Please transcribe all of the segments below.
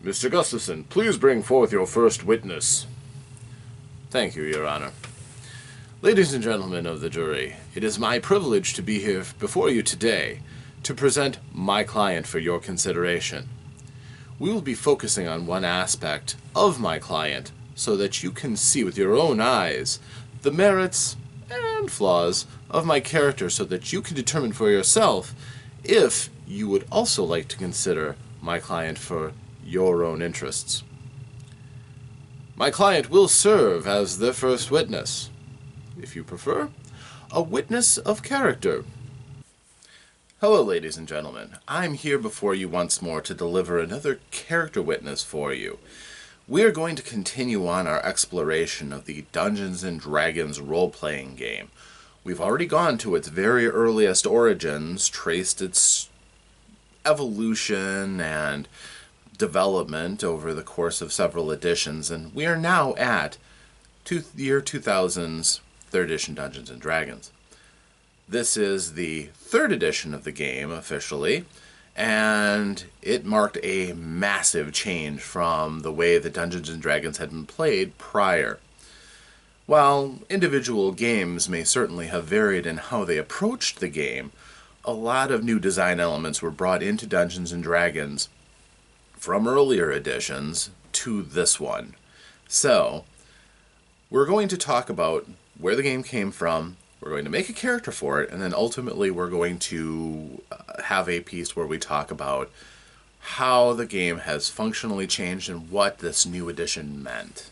Mr. Gustafson, please bring forth your first witness. Thank you, Your Honor. Ladies and gentlemen of the jury, it is my privilege to be here before you today to present my client for your consideration. We will be focusing on one aspect of my client so that you can see with your own eyes the merits and flaws of my character so that you can determine for yourself if you would also like to consider my client for your own interests. My client will serve as the first witness. If you prefer, a witness of character. Hello, ladies and gentlemen. I'm here before you once more to deliver another character witness for you. We are going to continue on our exploration of the Dungeons & Dragons role-playing game. We've already gone to its very earliest origins, traced its evolution and development over the course of several editions, and we are now at year 2000's 3rd edition Dungeons & Dragons. This is the 3rd edition of the game, officially, and it marked a massive change from the way the Dungeons & Dragons had been played prior. While individual games may certainly have varied in how they approached the game, a lot of new design elements were brought into Dungeons & Dragons from earlier editions to this one. So, we're going to talk about where the game came from, we're going to make a character for it, and then ultimately we're going to have a piece where we talk about how the game has functionally changed and what this new edition meant.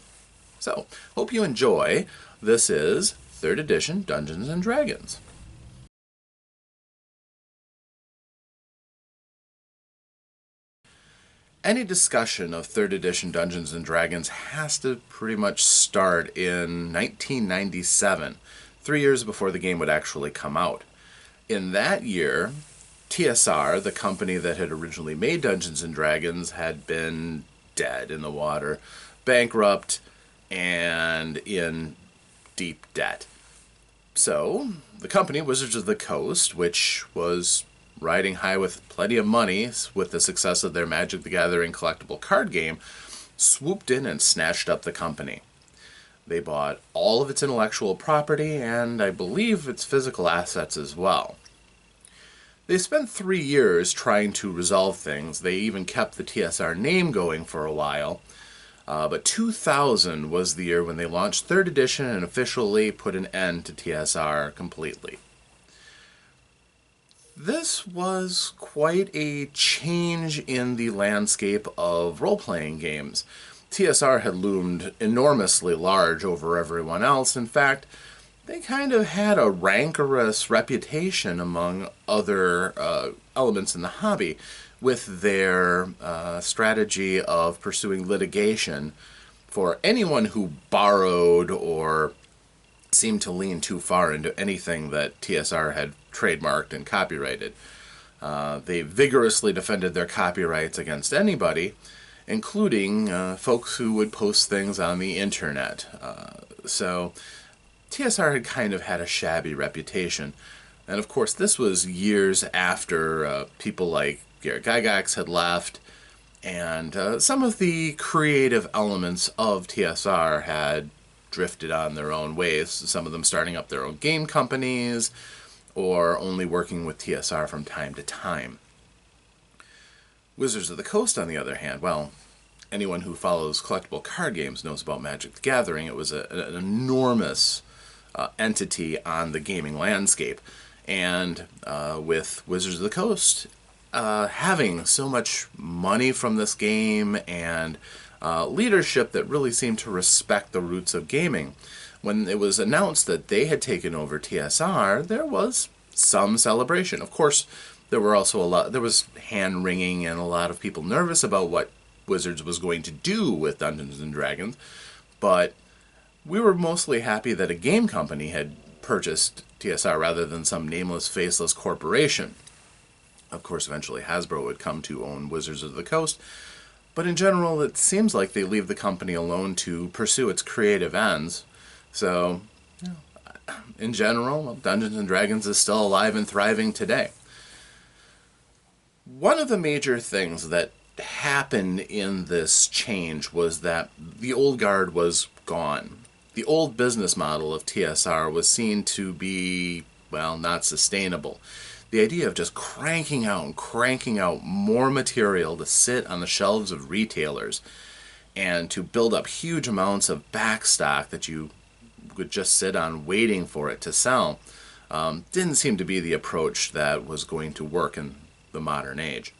So, hope you enjoy. This is 3rd edition Dungeons & Dragons. Any discussion of 3rd edition Dungeons & Dragons has to pretty much start in 1997, 3 years before the game would actually come out. In that year, TSR, the company that had originally made Dungeons & Dragons, had been dead in the water, bankrupt, and in deep debt. So, the company, Wizards of the Coast, which was riding high with plenty of money with the success of their Magic the Gathering collectible card game, swooped in and snatched up the company. They bought all of its intellectual property and, I believe, its physical assets as well. They spent 3 years trying to resolve things. They even kept the TSR name going for a while. But 2000 was the year when they launched 3rd edition and officially put an end to TSR completely. This was quite a change in the landscape of role-playing games. TSR had loomed enormously large over everyone else. In fact, they kind of had a rancorous reputation among other elements in the hobby with their strategy of pursuing litigation for anyone who borrowed or seemed to lean too far into anything that TSR had trademarked and copyrighted. They vigorously defended their copyrights against anybody, including folks who would post things on the internet. So TSR had kind of had a shabby reputation. And of course, this was years after people like Garrett Gygax had left, and some of the creative elements of TSR had drifted on their own ways, some of them starting up their own game companies, or only working with TSR from time to time. Wizards of the Coast, on the other hand, well, anyone who follows collectible card games knows about Magic the Gathering. It was an enormous entity on the gaming landscape. And with Wizards of the Coast having so much money from this game and leadership that really seemed to respect the roots of gaming, when it was announced that they had taken over TSR, there was some celebration. Of course, there was hand-wringing and a lot of people nervous about what Wizards was going to do with Dungeons & Dragons, but we were mostly happy that a game company had purchased TSR rather than some nameless, faceless corporation. Of course, eventually Hasbro would come to own Wizards of the Coast, but in general, it seems like they leave the company alone to pursue its creative ends. So, in general, Dungeons & Dragons is still alive and thriving today. One of the major things that happened in this change was that the old guard was gone. The old business model of TSR was seen to be, well, not sustainable. The idea of just cranking out and cranking out more material to sit on the shelves of retailers and to build up huge amounts of backstock that you would just sit on waiting for it to sell didn't seem to be the approach that was going to work in the modern age.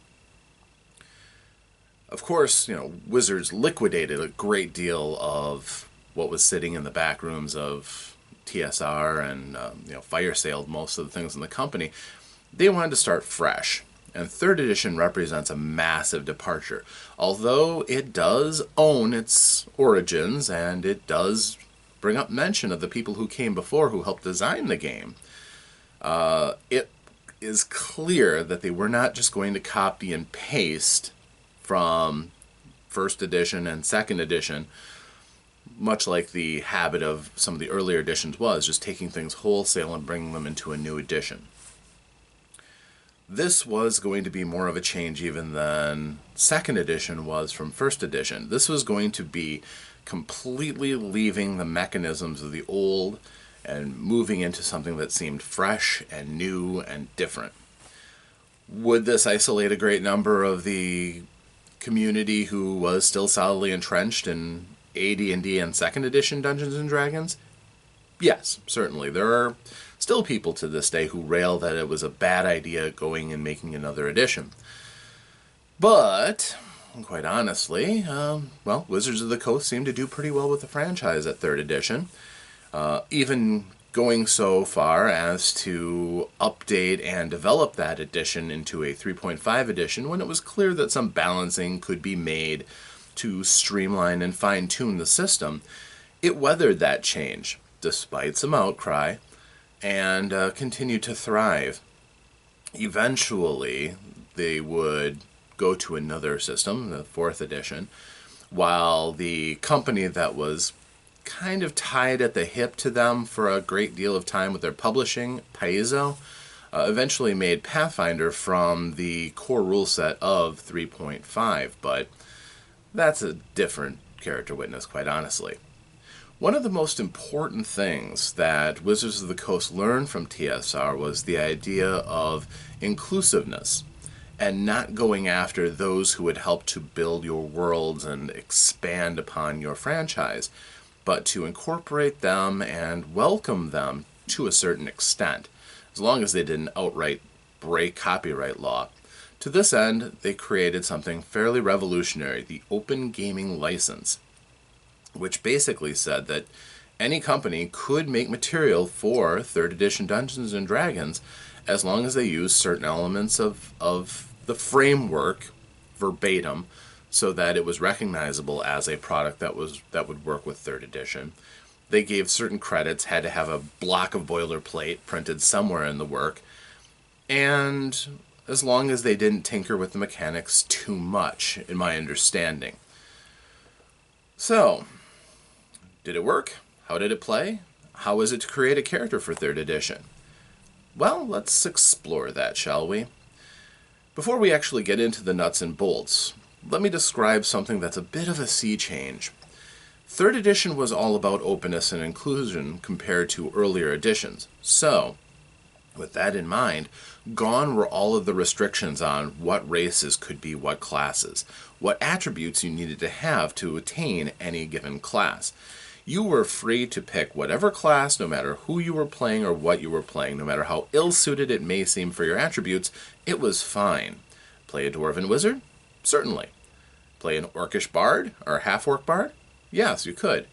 Of course, Wizards liquidated a great deal of what was sitting in the back rooms of TSR and fire sailed most of the things in the company. They wanted to start fresh, and 3rd edition represents a massive departure. Although it does own its origins and it does bring up mention of the people who came before who helped design the game, it is clear that they were not just going to copy and paste from 1st edition and 2nd edition, much like the habit of some of the earlier editions was, just taking things wholesale and bringing them into a new edition. This was going to be more of a change even than 2nd edition was from 1st edition. This was going to be completely leaving the mechanisms of the old and moving into something that seemed fresh and new and different. Would this isolate a great number of the community who was still solidly entrenched in AD&D and 2nd edition Dungeons & Dragons? Yes, certainly. There are still people to this day who rail that it was a bad idea going and making another edition. But, quite honestly, Wizards of the Coast seemed to do pretty well with the franchise at 3rd edition. Even going so far as to update and develop that edition into a 3.5 edition when it was clear that some balancing could be made to streamline and fine-tune the system. It weathered that change, despite some outcry, and continued to thrive. Eventually, they would go to another system, the 4th edition, while the company that was kind of tied at the hip to them for a great deal of time with their publishing, Paizo, eventually made Pathfinder from the core rule set of 3.5, but that's a different character witness, quite honestly. One of the most important things that Wizards of the Coast learned from TSR was the idea of inclusiveness and not going after those who would help to build your worlds and expand upon your franchise, but to incorporate them and welcome them to a certain extent, as long as they didn't outright break copyright law. To this end, they created something fairly revolutionary, the Open Gaming License, which basically said that any company could make material for 3rd edition Dungeons & Dragons as long as they used certain elements of the framework verbatim, so that it was recognizable as a product that would work with 3rd edition. They gave certain credits, had to have a block of boilerplate printed somewhere in the work, and as long as they didn't tinker with the mechanics too much, in my understanding. So, did it work? How did it play? How is it to create a character for 3rd edition? Well, let's explore that, shall we? Before we actually get into the nuts and bolts, let me describe something that's a bit of a sea change. 3rd edition was all about openness and inclusion compared to earlier editions. So, with that in mind, gone were all of the restrictions on what races could be what classes, what attributes you needed to have to attain any given class. You were free to pick whatever class, no matter who you were playing or what you were playing, no matter how ill-suited it may seem for your attributes, it was fine. Play a Dwarven Wizard? Certainly. Play an Orcish Bard or a Half-Orc Bard? Yes, you could.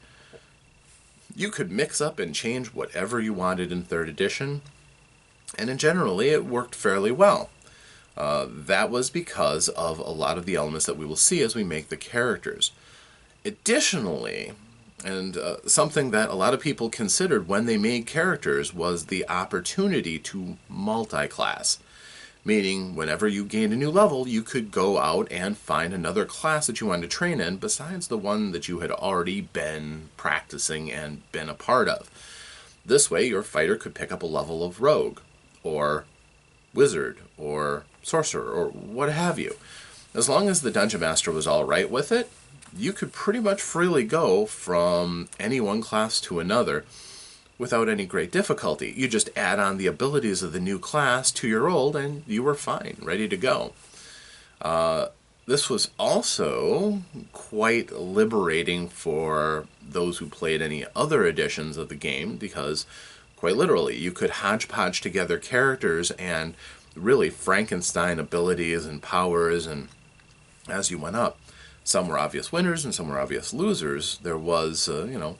You could mix up and change whatever you wanted in 3rd edition, and generally it worked fairly well. That was because of a lot of the elements that we will see as we make the characters. Additionally, and something that a lot of people considered when they made characters was the opportunity to multi-class. Meaning, whenever you gained a new level, you could go out and find another class that you wanted to train in besides the one that you had already been practicing and been a part of. This way, your fighter could pick up a level of rogue, or wizard, or sorcerer, or what have you. As long as the Dungeon Master was all right with it, you could pretty much freely go from any one class to another without any great difficulty. You just add on the abilities of the new class to your old, and you were fine, ready to go. This was also quite liberating for those who played any other editions of the game, because quite literally you could hodgepodge together characters and really Frankenstein abilities and powers, and as you went up, some were obvious winners and some were obvious losers. There was,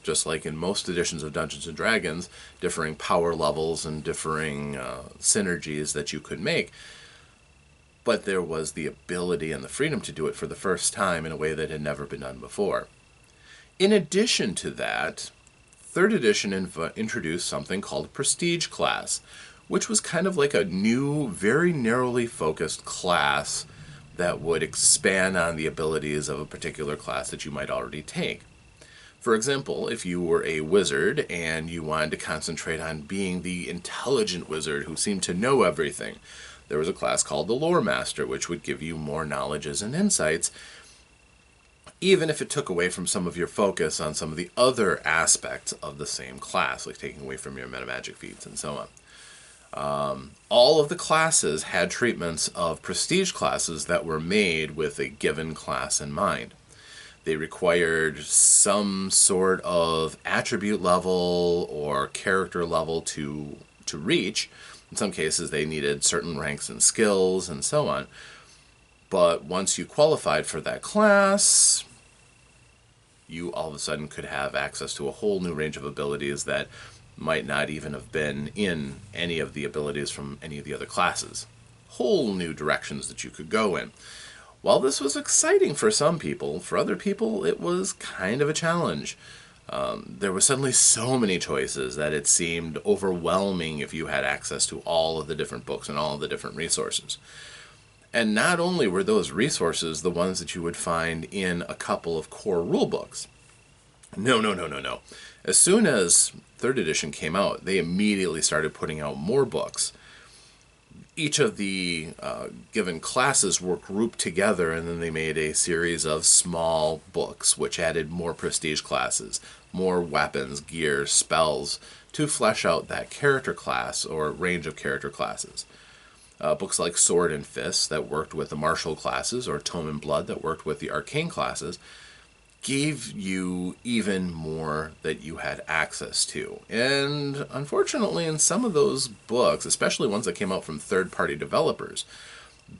just like in most editions of Dungeons & Dragons, differing power levels and differing synergies that you could make. But there was the ability and the freedom to do it for the first time in a way that had never been done before. In addition to that, 3rd edition introduced something called Prestige class, which was kind of like a new, very narrowly focused class that would expand on the abilities of a particular class that you might already take. For example, if you were a wizard and you wanted to concentrate on being the intelligent wizard who seemed to know everything, there was a class called the Lore Master, which would give you more knowledges and insights, even if it took away from some of your focus on some of the other aspects of the same class, like taking away from your metamagic feats and so on. All of the classes had treatments of prestige classes that were made with a given class in mind. They required some sort of attribute level or character level to reach. In some cases, they needed certain ranks and skills and so on. But once you qualified for that class, you all of a sudden could have access to a whole new range of abilities that might not even have been in any of the abilities from any of the other classes. Whole new directions that you could go in. While this was exciting for some people, for other people it was kind of a challenge. There were suddenly so many choices that it seemed overwhelming if you had access to all of the different books and all of the different resources. And not only were those resources the ones that you would find in a couple of core rulebooks. No. As soon as 3rd edition came out, they immediately started putting out more books. Each of the given classes were grouped together, and then they made a series of small books which added more prestige classes, more weapons, gear, spells, to flesh out that character class or range of character classes. Books like Sword and Fist that worked with the martial classes, or Tome and Blood that worked with the arcane classes, gave you even more that you had access to. And unfortunately, in some of those books, especially ones that came out from third-party developers,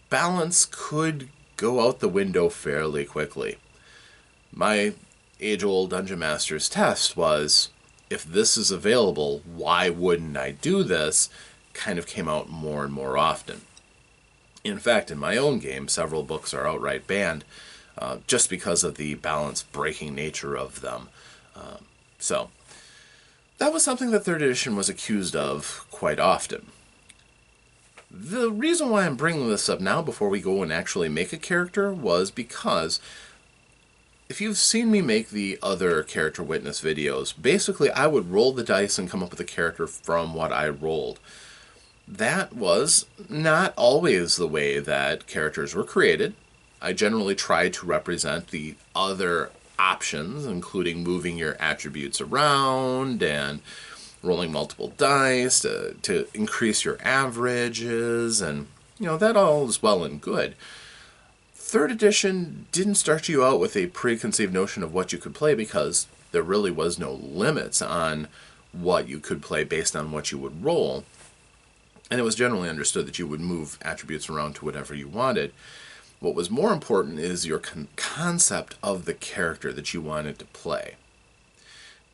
balance could go out the window fairly quickly. My age-old Dungeon Master's test was, if this is available, why wouldn't I do this? Kind of came out more and more often. In fact, in my own game, several books are outright banned, just because of the balance-breaking nature of them. So, that was something that 3rd edition was accused of quite often. The reason why I'm bringing this up now before we go and actually make a character was because if you've seen me make the other character witness videos, basically I would roll the dice and come up with a character from what I rolled. That was not always the way that characters were created. I generally try to represent the other options, including moving your attributes around and rolling multiple dice to increase your averages, and that all is well and good. 3rd edition didn't start you out with a preconceived notion of what you could play, because there really was no limits on what you could play based on what you would roll. And it was generally understood that you would move attributes around to whatever you wanted. What was more important is your concept of the character that you wanted to play.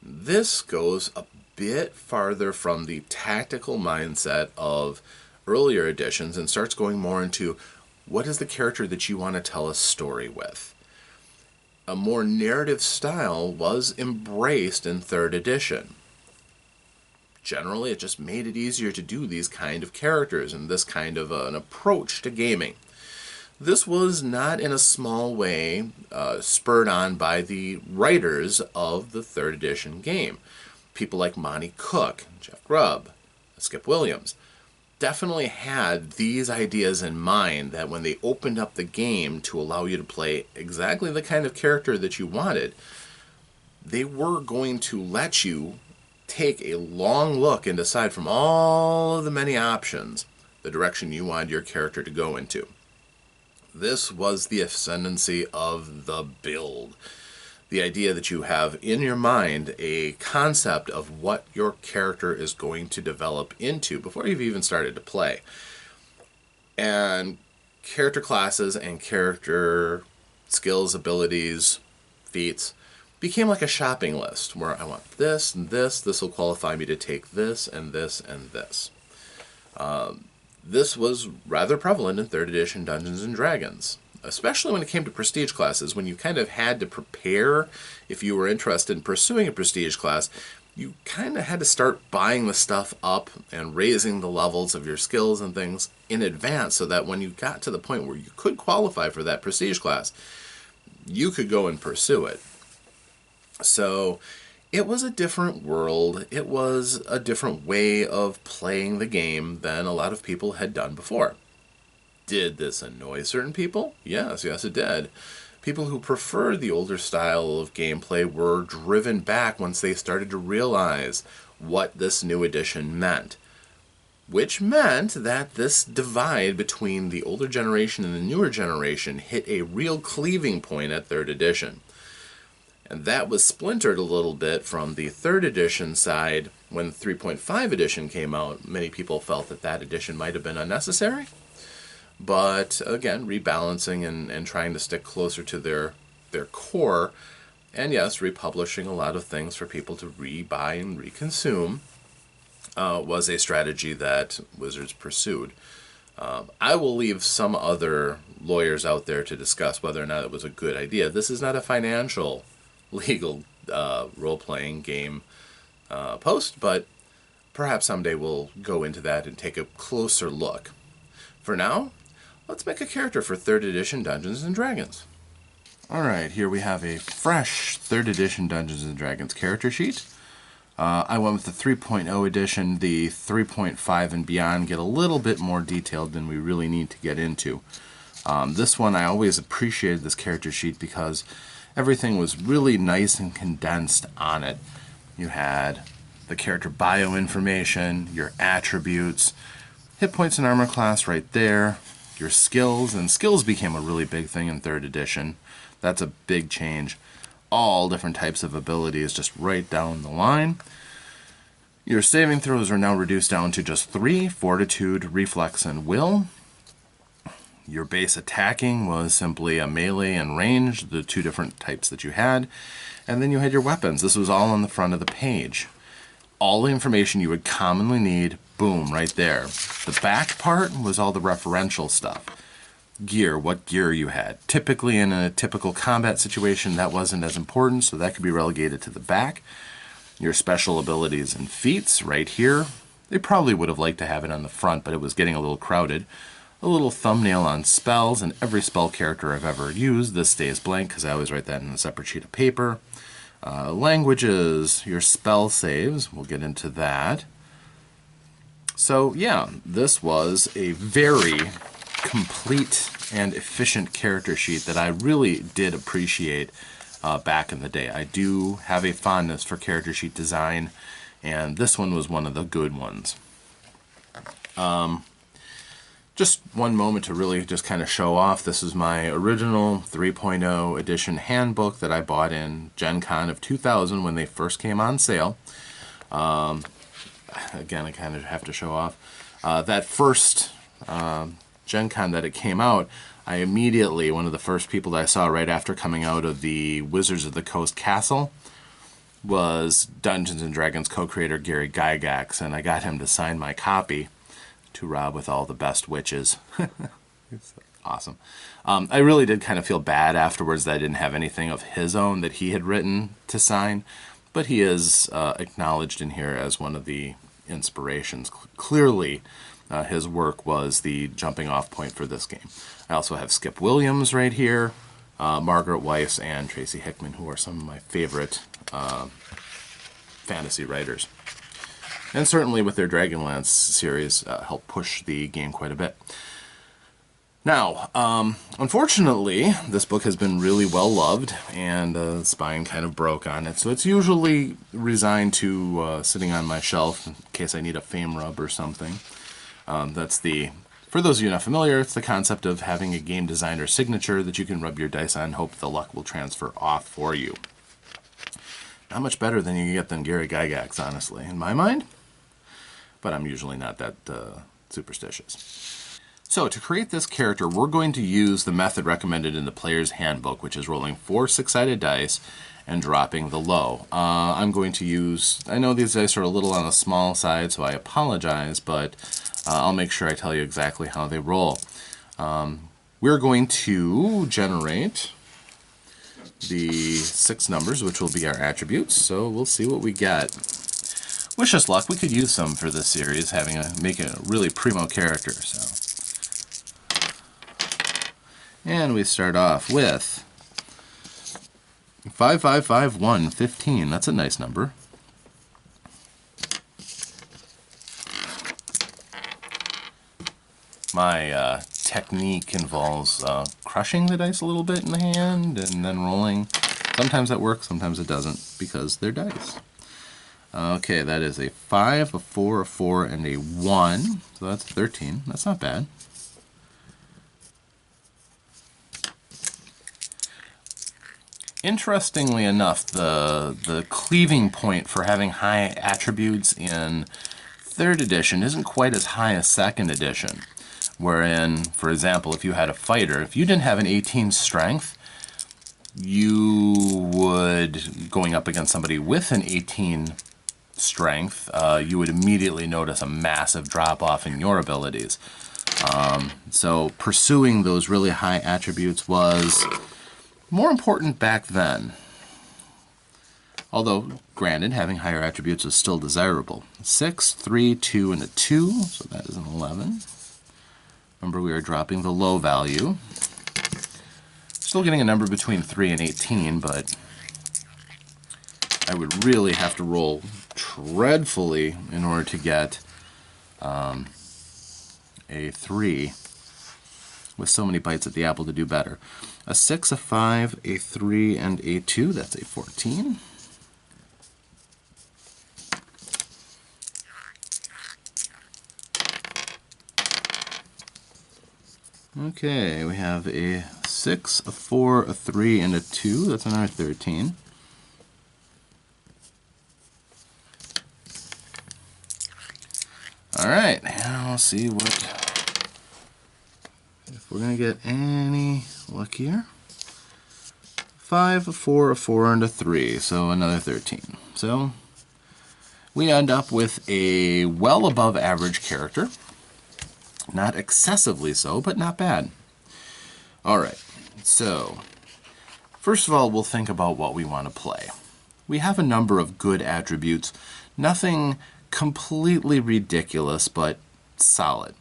This goes a bit farther from the tactical mindset of earlier editions and starts going more into what is the character that you want to tell a story with. A more narrative style was embraced in 3rd edition. Generally, it just made it easier to do these kind of characters and this kind of an approach to gaming. This was not in a small way spurred on by the writers of the 3rd edition game. People like Monty Cook, Jeff Grubb, Skip Williams. definitely had these ideas in mind, that when they opened up the game to allow you to play exactly the kind of character that you wanted, they were going to let you take a long look and decide from all of the many options the direction you wanted your character to go into. This was the ascendancy of the build. The idea that you have in your mind a concept of what your character is going to develop into before you've even started to play. And character classes and character skills, abilities, feats became like a shopping list where I want this and this. This will qualify me to take this and this and this. This was rather prevalent in 3rd edition Dungeons & Dragons, especially when it came to prestige classes. When you kind of had to prepare, if you were interested in pursuing a prestige class, you kind of had to start buying the stuff up and raising the levels of your skills and things in advance, so that when you got to the point where you could qualify for that prestige class, you could go and pursue it. So it was a different world. It was a different way of playing the game than a lot of people had done before. Did this annoy certain people? Yes, it did. People who preferred the older style of gameplay were driven back once they started to realize what this new edition meant. Which meant that this divide between the older generation and the newer generation hit a real cleaving point at 3rd edition. And that was splintered a little bit from the 3rd edition side. When 3.5 edition came out, many people felt that that edition might have been unnecessary. But again, rebalancing and trying to stick closer to their core, and yes, republishing a lot of things for people to rebuy and reconsume, was a strategy that Wizards pursued. I will leave some other lawyers out there to discuss whether or not it was a good idea. This is not a financial, legal role-playing game post, but perhaps someday we'll go into that and take a closer look. For now, let's make a character for 3rd edition Dungeons & Dragons. Alright, here we have a fresh 3rd edition Dungeons & Dragons character sheet. I went with the 3.0 edition. The 3.5 and beyond get a little bit more detailed than we really need to get into. This one, I always appreciated this character sheet because everything was really nice and condensed on it. You had the character bio information, your attributes, hit points and armor class right there, your skills, and skills became a really big thing in 3rd edition. That's a big change. All different types of abilities just right down the line. Your saving throws are now reduced down to just 3, Fortitude, Reflex, and Will. Your base attacking was simply a melee and range, the 2 different types that you had. And then you had your weapons. This was all on the front of the page. All the information you would commonly need, boom, right there. The back part was all the referential stuff. Gear, what gear you had. Typically in a typical combat situation, that wasn't as important, so that could be relegated to the back. Your special abilities and feats right here. They probably would have liked to have it on the front, but it was getting a little crowded. A little thumbnail on spells, and every spell character I've ever used. This stays blank because I always write that in a separate sheet of paper. Languages, your spell saves, we'll get into that. So yeah, this was a very complete and efficient character sheet that I really did appreciate back in the day. I do have a fondness for character sheet design, and this one was one of the good ones. Just one moment to really just kind of show off. This is my original 3.0 edition handbook that I bought in Gen Con of 2000 when they first came on sale. Again, I kind of have to show off. That first Gen Con that it came out, I immediately, one of the first people that I saw right after coming out of the Wizards of the Coast Castle was Dungeons & Dragons co-creator Gary Gygax, and I got him to sign my copy to Rob with all the best witches. It's awesome. I really did kind of feel bad afterwards that I didn't have anything of his own that he had written to sign, but he is acknowledged in here as one of the inspirations. Clearly, his work was the jumping off point for this game. I also have Skip Williams right here, Margaret Weiss, and Tracy Hickman, who are some of my favorite fantasy writers. And certainly with their Dragonlance series, helped push the game quite a bit. Now, unfortunately, this book has been really well loved, and the spine kind of broke on it, so it's usually resigned to sitting on my shelf in case I need a fame rub or something. For those of you not familiar, it's the concept of having a game designer signature that you can rub your dice on and hope the luck will transfer off for you. Not much better than you can get than Gary Gygax, honestly, in my mind, but I'm usually not that superstitious. So to create this character, we're going to use the method recommended in the player's handbook, which is rolling 4 6-sided dice and dropping the low. I'm going to use, I know these dice are a little on the small side, so I apologize, but I'll make sure I tell you exactly how they roll. We're going to generate the 6 numbers, which will be our attributes, so we'll see what we get. Wish us luck. We could use some for this series, making a really primo character, so. And we start off with 5551, 15. That's a nice number. My technique involves crushing the dice a little bit in the hand and then rolling. Sometimes that works, sometimes it doesn't, because they're dice. Okay, that is a 5, a 4, a 4, and a 1. So that's 13. That's not bad. Interestingly enough, the cleaving point for having high attributes in 3rd edition isn't quite as high as 2nd edition. Wherein, for example, if you had a fighter, if you didn't have an 18 strength, you would, going up against somebody with an 18 strength, you would immediately notice a massive drop-off in your abilities. So pursuing those really high attributes was more important back then. Although, granted, having higher attributes is still desirable. 6, 3, 2, and a 2, so that is an 11. Remember, we are dropping the low value. Still getting a number between 3 and 18, but I would really have to roll dreadfully in order to get a 3 with so many bites at the apple to do better. A 6, a 5, a 3, and a 2. That's a 14. Okay, we have a 6, a 4, a 3, and a 2. That's another 13. Alright, now we'll see if we're going to get any luckier. 5, a 4, a 4, and a 3, so another 13. So we end up with a well above average character. Not excessively so, but not bad. Alright, so first of all, we'll think about what we want to play. We have a number of good attributes. Nothing completely ridiculous, but solid.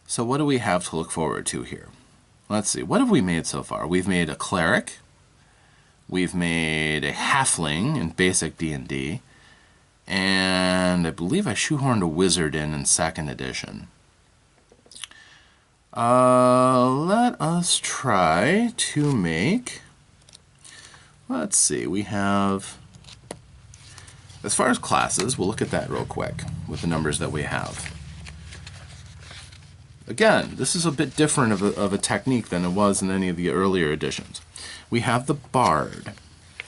So what do we have to look forward to here? Let's see, what have we made so far? We've made a cleric. We've made a halfling in basic D&D. And I believe I shoehorned a wizard in 2nd edition. Let us try to make, let's see, we have, as far as classes, we'll look at that real quick with the numbers that we have. Again, this is a bit different of a technique than it was in any of the earlier editions. We have the bard,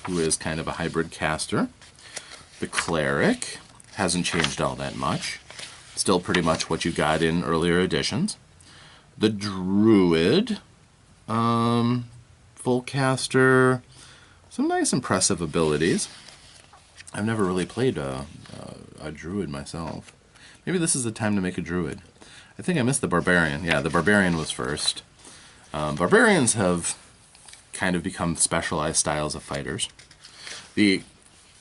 who is kind of a hybrid caster. The cleric hasn't changed all that much. Still pretty much what you got in earlier editions. The druid, full caster, some nice impressive abilities. I've never really played a druid myself. Maybe this is the time to make a druid. I think I missed the barbarian. Yeah, the barbarian was first. Barbarians have kind of become specialized styles of fighters. The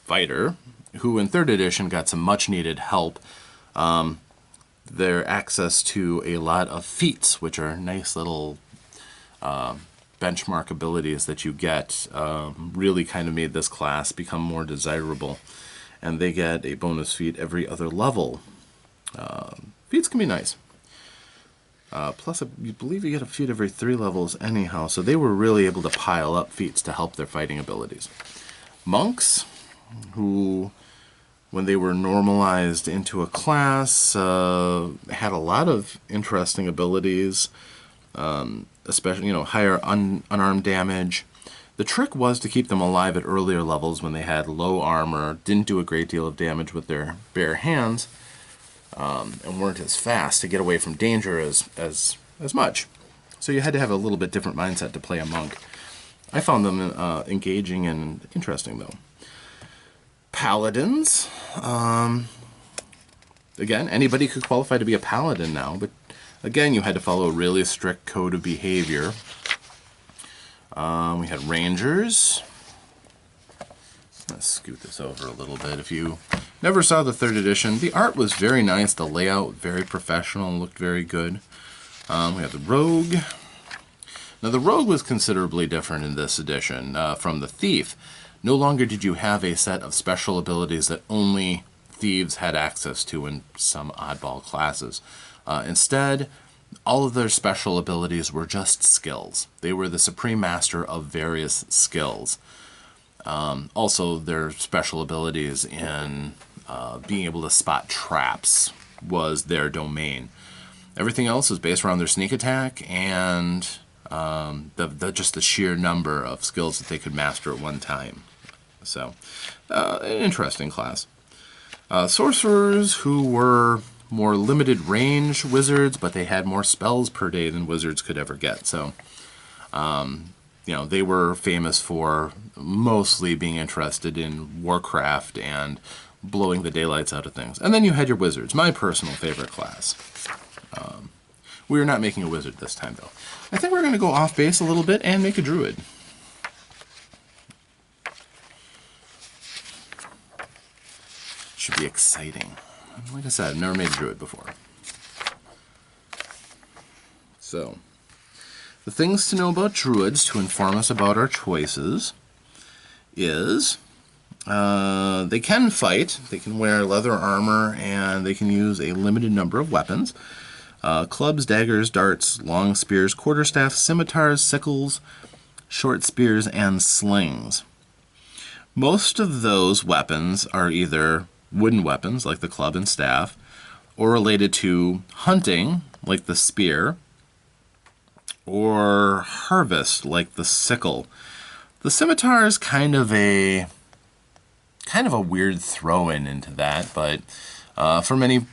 fighter, who in 3rd edition got some much needed help, their access to a lot of feats, which are nice little benchmark abilities that you get, really kind of made this class become more desirable. and they get a bonus feat every other level. Feats can be nice. Plus, you believe you get a feat every 3 levels anyhow, so they were really able to pile up feats to help their fighting abilities. Monks, who, when they were normalized into a class, had a lot of interesting abilities, especially, higher unarmed damage. The trick was to keep them alive at earlier levels when they had low armor, didn't do a great deal of damage with their bare hands, and weren't as fast to get away from danger as much. So you had to have a little bit different mindset to play a monk. I found them engaging and interesting, though. Paladins. Again, anybody could qualify to be a paladin now, but again, you had to follow a really strict code of behavior. We had rangers. Let's scoot this over a little bit. If you never saw the 3rd edition, the art was very nice. The layout, very professional, looked very good. We have the rogue. Now, the rogue was considerably different in this edition from the thief. No longer did you have a set of special abilities that only thieves had access to in some oddball classes. Instead, all of their special abilities were just skills. They were the supreme master of various skills. Also, their special abilities in being able to spot traps was their domain. Everything else was based around their sneak attack and just the sheer number of skills that they could master at one time. So, an interesting class. Sorcerers, who were more limited range wizards, but they had more spells per day than wizards could ever get. So, they were famous for mostly being interested in Warcraft and blowing the daylights out of things. And then you had your wizards, my personal favorite class. We are not making a wizard this time, though. I think we're going to go off base a little bit and make a druid. Should be exciting. Like I said, I've never made a druid before. So, the things to know about druids to inform us about our choices is they can fight, they can wear leather armor, and they can use a limited number of weapons. Clubs, daggers, darts, long spears, quarterstaffs, scimitars, sickles, short spears, and slings. Most of those weapons are either wooden weapons, like the club and staff, or related to hunting, like the spear, or harvest, like the sickle. The scimitar is kind of a weird throw-in into that, but for many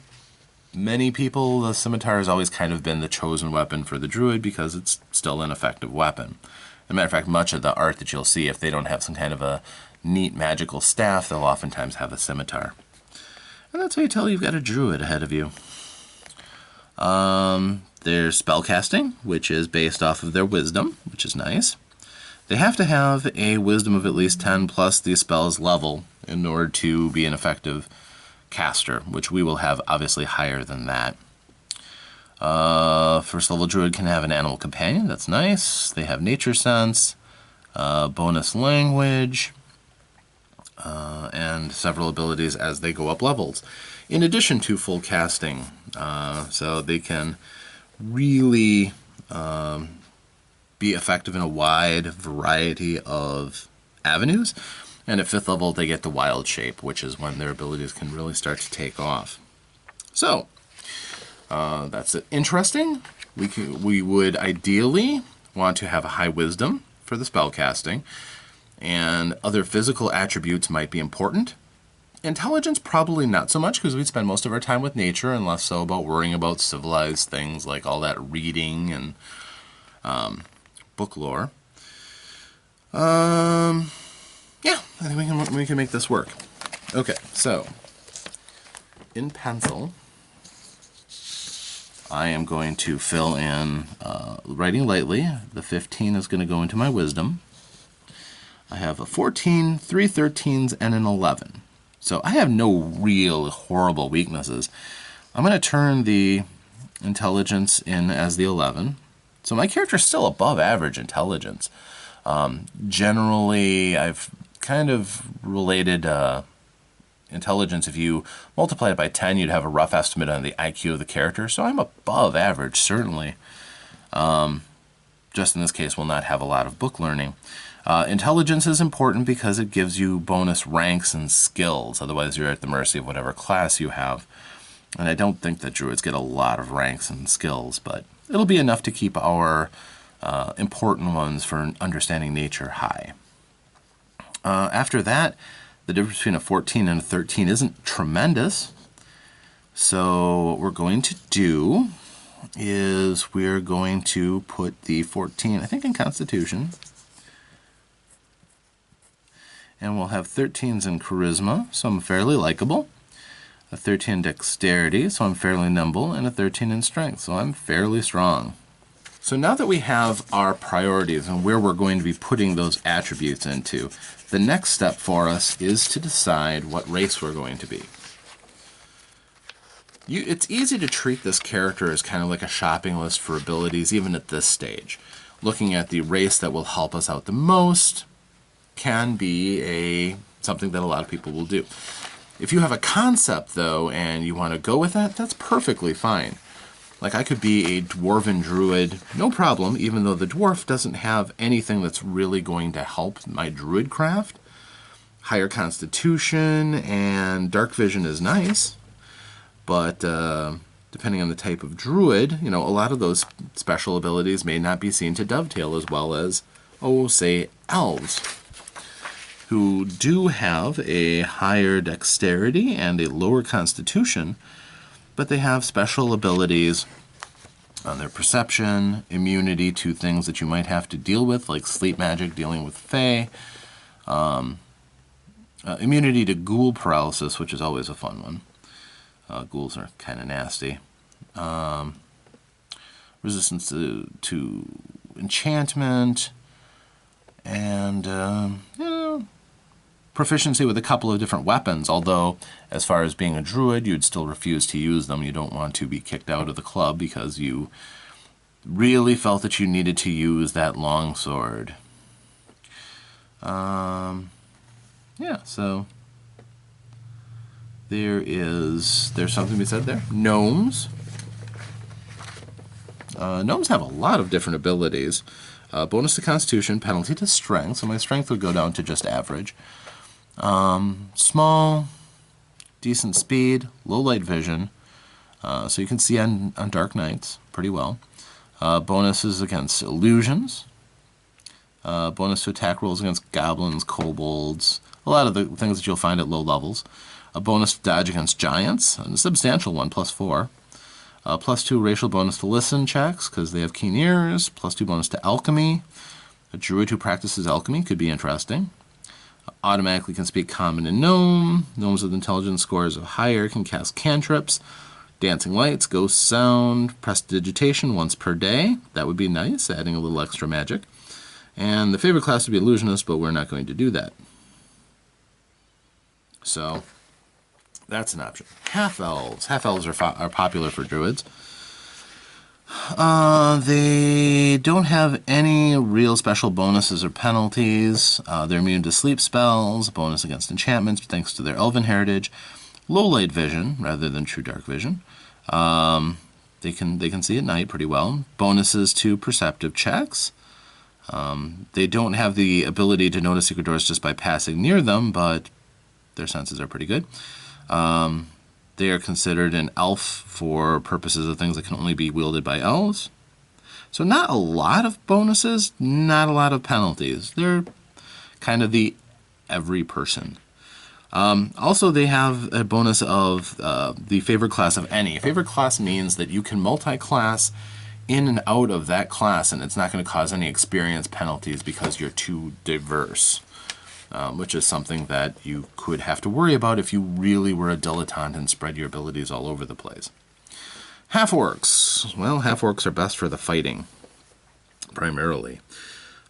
people, the scimitar has always kind of been the chosen weapon for the druid because it's still an effective weapon. As a matter of fact, much of the art that you'll see, if they don't have some kind of a neat magical staff, they'll oftentimes have a scimitar. And that's how you tell you've got a druid ahead of you. There's spellcasting, which is based off of their wisdom, which is nice. They have to have a wisdom of at least 10 plus the spell's level in order to be an effective caster, which we will have obviously higher than that. First level druid can have an animal companion, that's nice. They have nature sense, bonus language, and several abilities as they go up levels, in addition to full casting. So they can really be effective in a wide variety of avenues. And at 5th level, they get the wild shape, which is when their abilities can really start to take off. So, that's it. Interesting. We would ideally want to have a high wisdom for the spell casting, and other physical attributes might be important. Intelligence, probably not so much, because we'd spend most of our time with nature and less so about worrying about civilized things like all that reading and book lore. Yeah, I think we can make this work. Okay, so in pencil, I am going to fill in writing lightly. The 15 is going to go into my wisdom. I have a 14, 3 13s, and an 11. So I have no real horrible weaknesses. I'm going to turn the intelligence in as the 11. So my character is still above average intelligence. Generally, I've kind of related intelligence, if you multiply it by 10, you'd have a rough estimate on the IQ of the character. So I'm above average, certainly. Just in this case, will not have a lot of book learning. Intelligence is important because it gives you bonus ranks and skills. Otherwise, you're at the mercy of whatever class you have. And I don't think that druids get a lot of ranks and skills, but it'll be enough to keep our important ones for understanding nature high. After that, the difference between a 14 and a 13 isn't tremendous. So what we're going to do is we're going to put the 14, I think, in Constitution. And we'll have 13s in Charisma, so I'm fairly likable. A 13 in Dexterity, so I'm fairly nimble. And a 13 in Strength, so I'm fairly strong. So now that we have our priorities and where we're going to be putting those attributes into, the next step for us is to decide what race we're going to be. It's easy to treat this character as kind of like a shopping list for abilities, even at this stage. Looking at the race that will help us out the most can be something that a lot of people will do. If you have a concept, though, and you want to go with that, that's perfectly fine. Like, I could be a dwarven druid, no problem, even though the dwarf doesn't have anything that's really going to help my druid craft. Higher constitution and dark vision is nice, but depending on the type of druid, a lot of those special abilities may not be seen to dovetail as well as, say, elves, who do have a higher dexterity and a lower constitution, but they have special abilities on their perception, immunity to things that you might have to deal with, like sleep magic, dealing with fae, immunity to ghoul paralysis, which is always a fun one. Ghouls are kind of nasty. Resistance to enchantment, and proficiency with a couple of different weapons, although as far as being a druid, you'd still refuse to use them. You don't want to be kicked out of the club because you really felt that you needed to use that longsword. Yeah, so there's something to be said there. Gnomes. Gnomes have a lot of different abilities. Bonus to Constitution, penalty to Strength, so my Strength would go down to just average. Small, decent speed, low light vision, so you can see on dark nights pretty well. Bonuses against illusions. Bonus to attack rolls against goblins, kobolds, a lot of the things that you'll find at low levels. A bonus to dodge against giants, a substantial one, +4. +2 racial bonus to listen checks, because they have keen ears. +2 bonus to alchemy. A druid who practices alchemy could be interesting. Automatically can speak common and gnome. Gnomes with intelligence scores of higher can cast cantrips. Dancing lights, ghost sound, prestidigitation once per day. That would be nice, adding a little extra magic. And the favorite class would be illusionist, but we're not going to do that. So that's an option. Half-elves. Half-elves are popular for druids. They don't have any real special bonuses or penalties. They're immune to sleep spells, bonus against enchantments thanks to their elven heritage, low light vision rather than true dark vision. They can see at night pretty well. Bonuses to perceptive checks. They don't have the ability to notice secret doors just by passing near them, but their senses are pretty good. They are considered an elf for purposes of things that can only be wielded by elves. So not a lot of bonuses, not a lot of penalties. They're kind of the every person. Also, they have a bonus of the favorite class of any. Favorite class means that you can multi-class in and out of that class, and it's not going to cause any experience penalties because you're too diverse. Which is something that you could have to worry about if you really were a dilettante and spread your abilities all over the place. Half-orcs. Well, half-orcs are best for the fighting, primarily.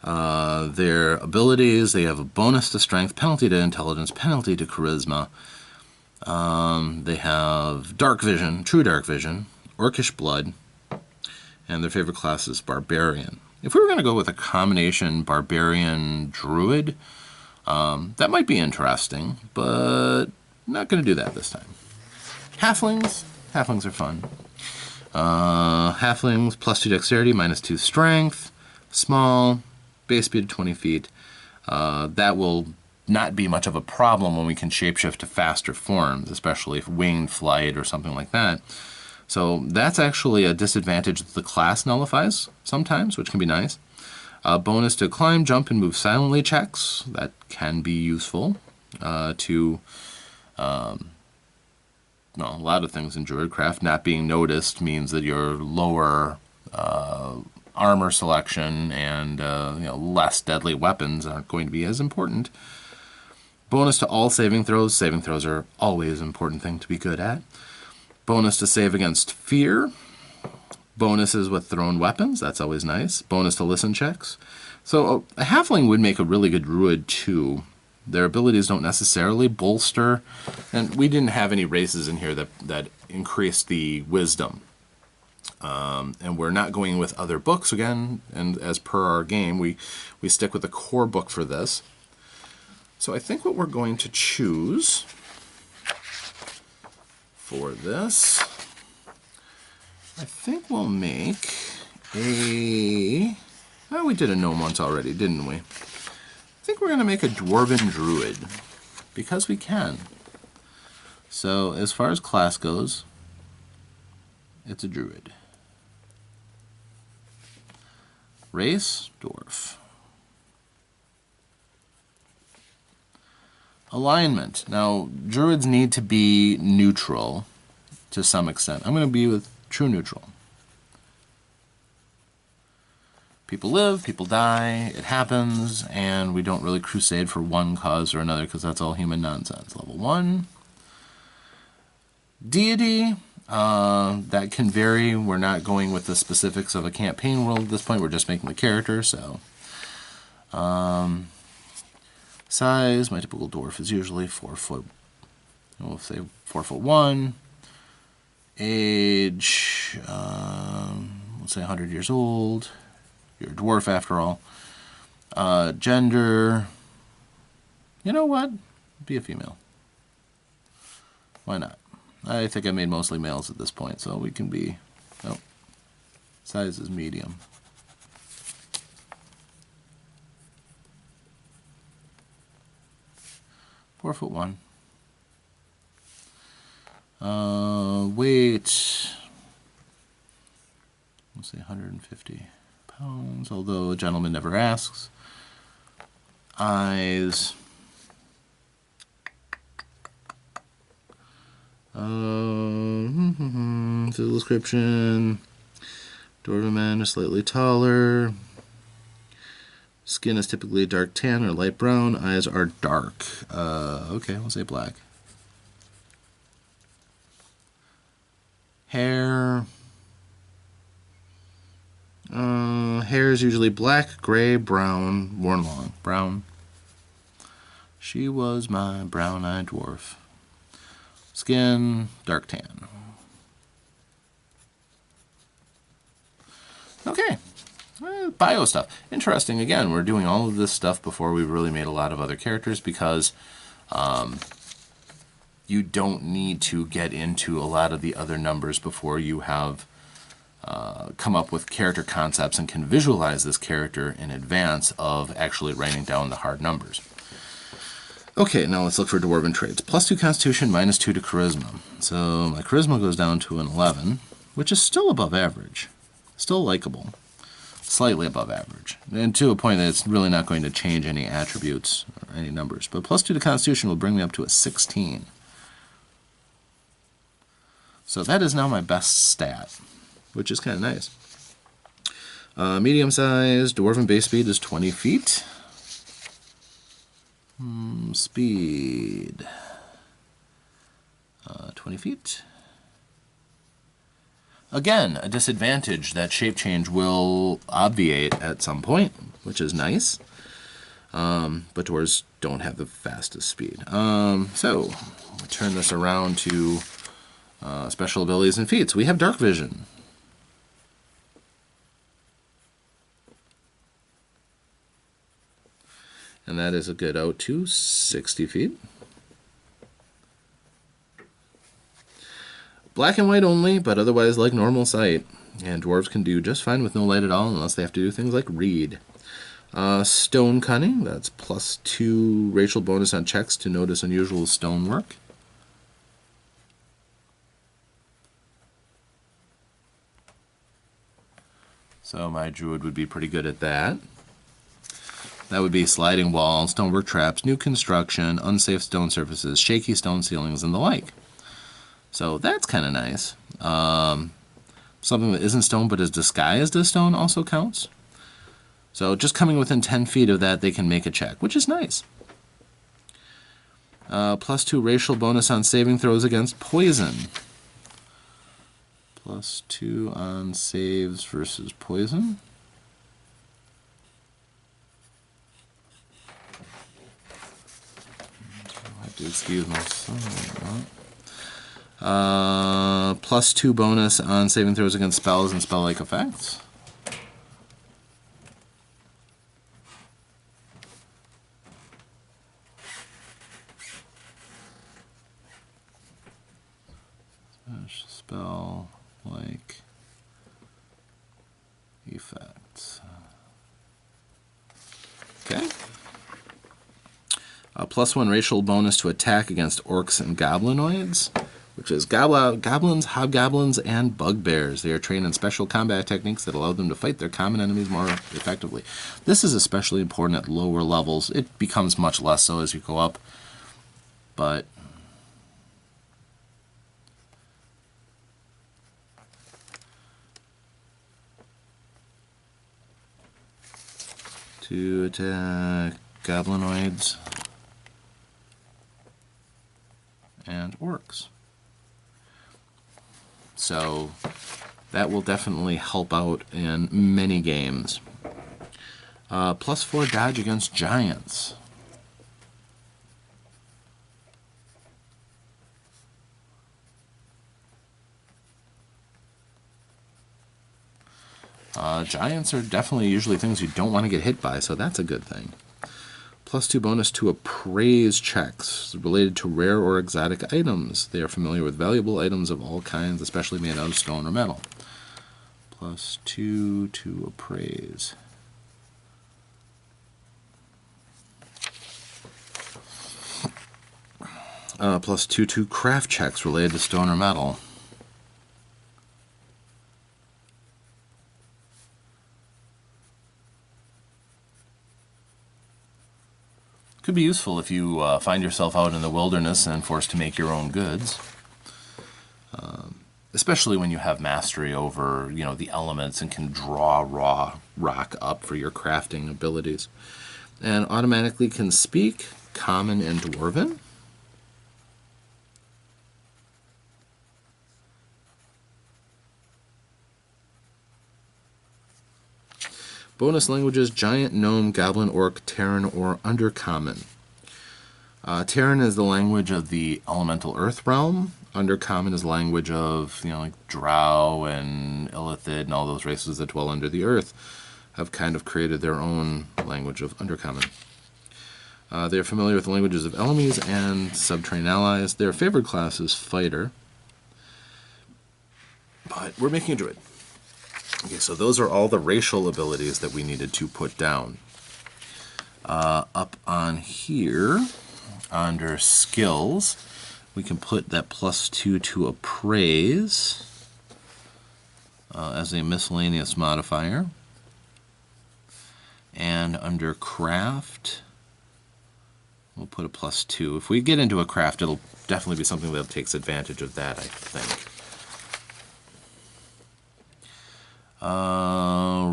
Their abilities, they have a bonus to strength, penalty to intelligence, penalty to charisma. They have dark vision, true dark vision, orcish blood, and their favorite class is barbarian. If we were going to go with a combination barbarian druid, that might be interesting, but Not going to do that this time. Halflings. Halflings are fun. Halflings +2 dexterity, -2 strength. Small. Base speed of 20 feet. That will not be much of a problem when we can shapeshift to faster forms, especially if winged flight or something like that. So that's actually a disadvantage that the class nullifies sometimes, which can be nice. Bonus to climb, jump, and move silently checks. That can be useful to a lot of things in Druidcraft. Not being noticed means that your lower armor selection and less deadly weapons aren't going to be as important. Bonus to all saving throws. Saving throws are always an important thing to be good at. Bonus to save against fear. Bonuses with thrown weapons. That's always nice. Bonus to listen checks. So a halfling would make a really good druid too. Their abilities don't necessarily bolster, and we didn't have any races in here that increased the wisdom. And we're not going with other books again, and as per our game, we stick with the core book for this. So I think what we're going to choose for this, I think we'll make a... Oh, we did a gnome once already, didn't we? I think we're going to make a dwarven druid, because we can. So as far as class goes, it's a druid. Race, dwarf. Alignment. Now, druids need to be neutral to some extent. I'm going to be with true neutral. People live, people die, it happens, and we don't really crusade for one cause or another because that's all human nonsense. Level 1. Deity. That can vary. We're not going with the specifics of a campaign world at this point. We're just making the character, so... size, my typical dwarf is usually 4 foot, we'll say 4'1". Age, let's say 100 years old. You're a dwarf after all. Gender, you know what? Be a female. Why not? I think I made mostly males at this point, so we can be, oh, size is medium. .4'1". Weight, let's say 150 pounds, although a gentleman never asks. Eyes, the description, dwarven man is slightly taller. Skin is typically dark tan or light brown. Eyes are dark. Okay, we'll say black. Hair. Hair is usually black, gray, brown, worn long. Brown. She was my brown-eyed dwarf. Skin, dark tan. Okay. Bio stuff. Interesting, again, we're doing all of this stuff before we really made a lot of other characters because you don't need to get into a lot of the other numbers before you have come up with character concepts and can visualize this character in advance of actually writing down the hard numbers. Okay, now let's look for dwarven traits. +2 constitution, -2 to charisma. So my charisma goes down to an 11, which is still above average. Still likable. Slightly above average, and to a point that it's really not going to change any attributes or any numbers. But +2 to Constitution will bring me up to a 16. So that is now my best stat, which is kind of nice. Medium size, dwarven base speed is 20 feet. Speed, 20 feet. Again, a disadvantage that shape change will obviate at some point, which is nice. But dwarves don't have the fastest speed. So, we'll turn this around to special abilities and feats. We have dark vision. And that is a good out to 60 feet. Black and white only, but otherwise like normal sight. And dwarves can do just fine with no light at all, unless they have to do things like read. Stone cunning, that's +2 racial bonus on checks to notice unusual stonework. So my druid would be pretty good at that. That would be sliding walls, stonework traps, new construction, unsafe stone surfaces, shaky stone ceilings, and the like. So that's kind of nice. Something that isn't stone but is disguised as stone also counts. So just coming within 10 feet of that, they can make a check, which is nice. +2 racial bonus on saving throws against poison. +2 on saves versus poison. I have to excuse myself. +2 bonus on saving throws against spells and spell-like effects. Spell-like effects. Okay. +1 racial bonus to attack against orcs and goblinoids, which is goblins, hobgoblins, and bugbears. They are trained in special combat techniques that allow them to fight their common enemies more effectively. This is especially important at lower levels. It becomes much less so as you go up, but to attack goblinoids and orcs. So that will definitely help out in many games. +4 dodge against giants. Giants are definitely usually things you don't want to get hit by, so that's a good thing. +2 bonus to appraise checks related to rare or exotic items. They are familiar with valuable items of all kinds, especially made out of stone or metal. +2 to appraise. +2 to craft checks related to stone or metal. Could be useful if you find yourself out in the wilderness and forced to make your own goods. Especially when you have mastery over, the elements and can draw raw rock up for your crafting abilities. And automatically can speak Common and Dwarven. Bonus languages: Giant, Gnome, Goblin, Orc, Terran, or Undercommon. Terran is the language of the elemental earth realm. Undercommon is the language of, like Drow and Illithid and all those races that dwell under the earth have kind of created their own language of Undercommon. They are familiar with the languages of enemies and subterranean allies. Their favorite class is Fighter. But we're making a druid. Okay, so those are all the racial abilities that we needed to put down. Up on here, under skills, we can put that +2 to appraise as a miscellaneous modifier. And under craft, we'll put a +2. If we get into a craft, it'll definitely be something that takes advantage of that, I think.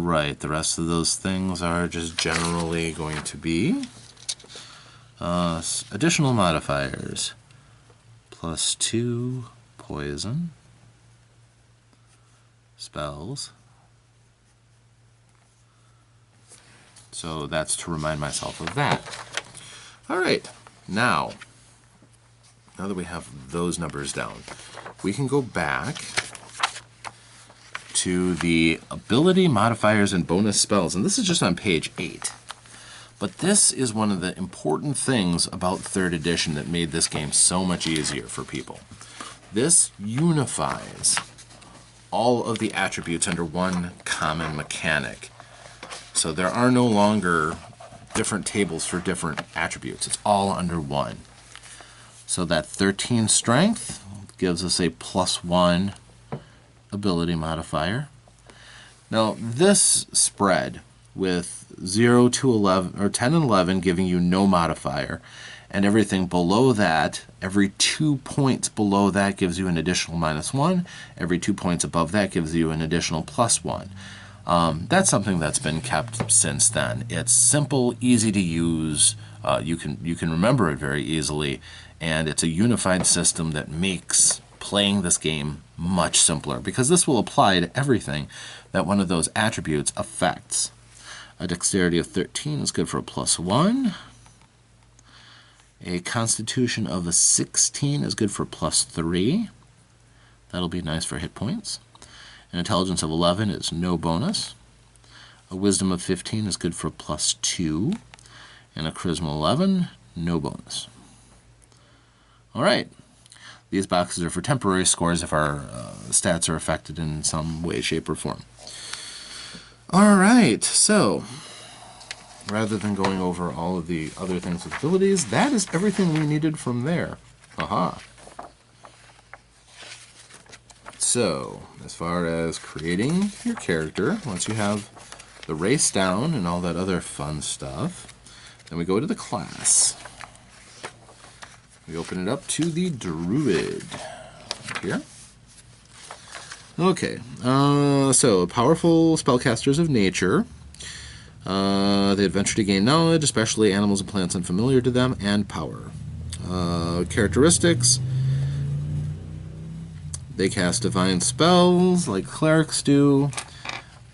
Right, the rest of those things are just generally going to be additional modifiers. +2 poison, spells. So that's to remind myself of that. All right, now that we have those numbers down, we can go back to the ability modifiers and bonus spells, and this is just on page 8. But this is one of the important things about 3rd edition that made this game so much easier for people. This unifies all of the attributes under one common mechanic. So there are no longer different tables for different attributes. It's all under one. So that 13 strength gives us a +1 ability modifier. Now this spread with 0 to 11, or 10 and 11 giving you no modifier, and everything below that, every 2 points below that gives you an additional -1. Every 2 points above that gives you an additional +1. That's something that's been kept since then. It's simple, easy to use. You can remember it very easily, and it's a unified system that makes playing this game much simpler, because this will apply to everything that one of those attributes affects. A dexterity of 13 is good for a +1. A constitution of a 16 is good for +3. That'll be nice for hit points. An intelligence of 11 is no bonus. A wisdom of 15 is good for a +2. And a charisma 11, no bonus. All right. These boxes are for temporary scores if our stats are affected in some way, shape, or form. All right, so rather than going over all of the other things with abilities, that is everything we needed from there. Aha. So, as far as creating your character, once you have the race down and all that other fun stuff, then we go to the class. We open it up to the Druid here. Okay, so powerful spellcasters of nature. They adventure to gain knowledge, especially animals and plants unfamiliar to them, and power. Characteristics. They cast divine spells like clerics do.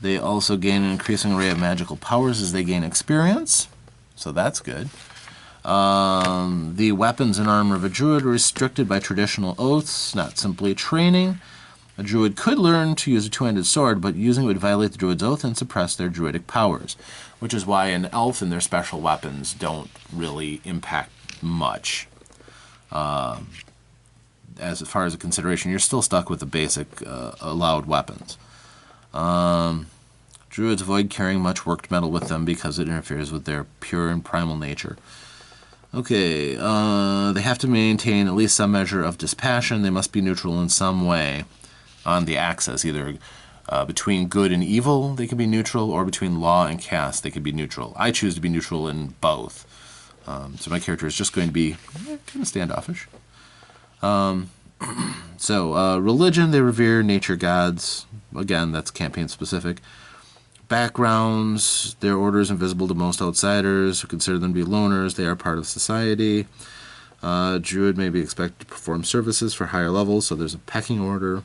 They also gain an increasing array of magical powers as they gain experience, so that's good. The weapons and armor of a druid are restricted by traditional oaths, not simply training. A druid could learn to use a two-handed sword, but using it would violate the druid's oath and suppress their druidic powers, which is why an elf and their special weapons don't really impact much. As far as a consideration, you're still stuck with the basic allowed weapons. Druids avoid carrying much worked metal with them because it interferes with their pure and primal nature. Okay, they have to maintain at least some measure of dispassion. They must be neutral in some way on the axis, either between good and evil they can be neutral, or between law and caste they can be neutral. I choose to be neutral in both. So my character is just going to be kind of standoffish. Religion, they revere nature gods. Again, that's campaign specific. Backgrounds, their order is invisible to most outsiders who consider them to be loners. They are part of society. Druid may be expected to perform services for higher levels, so there's a pecking order.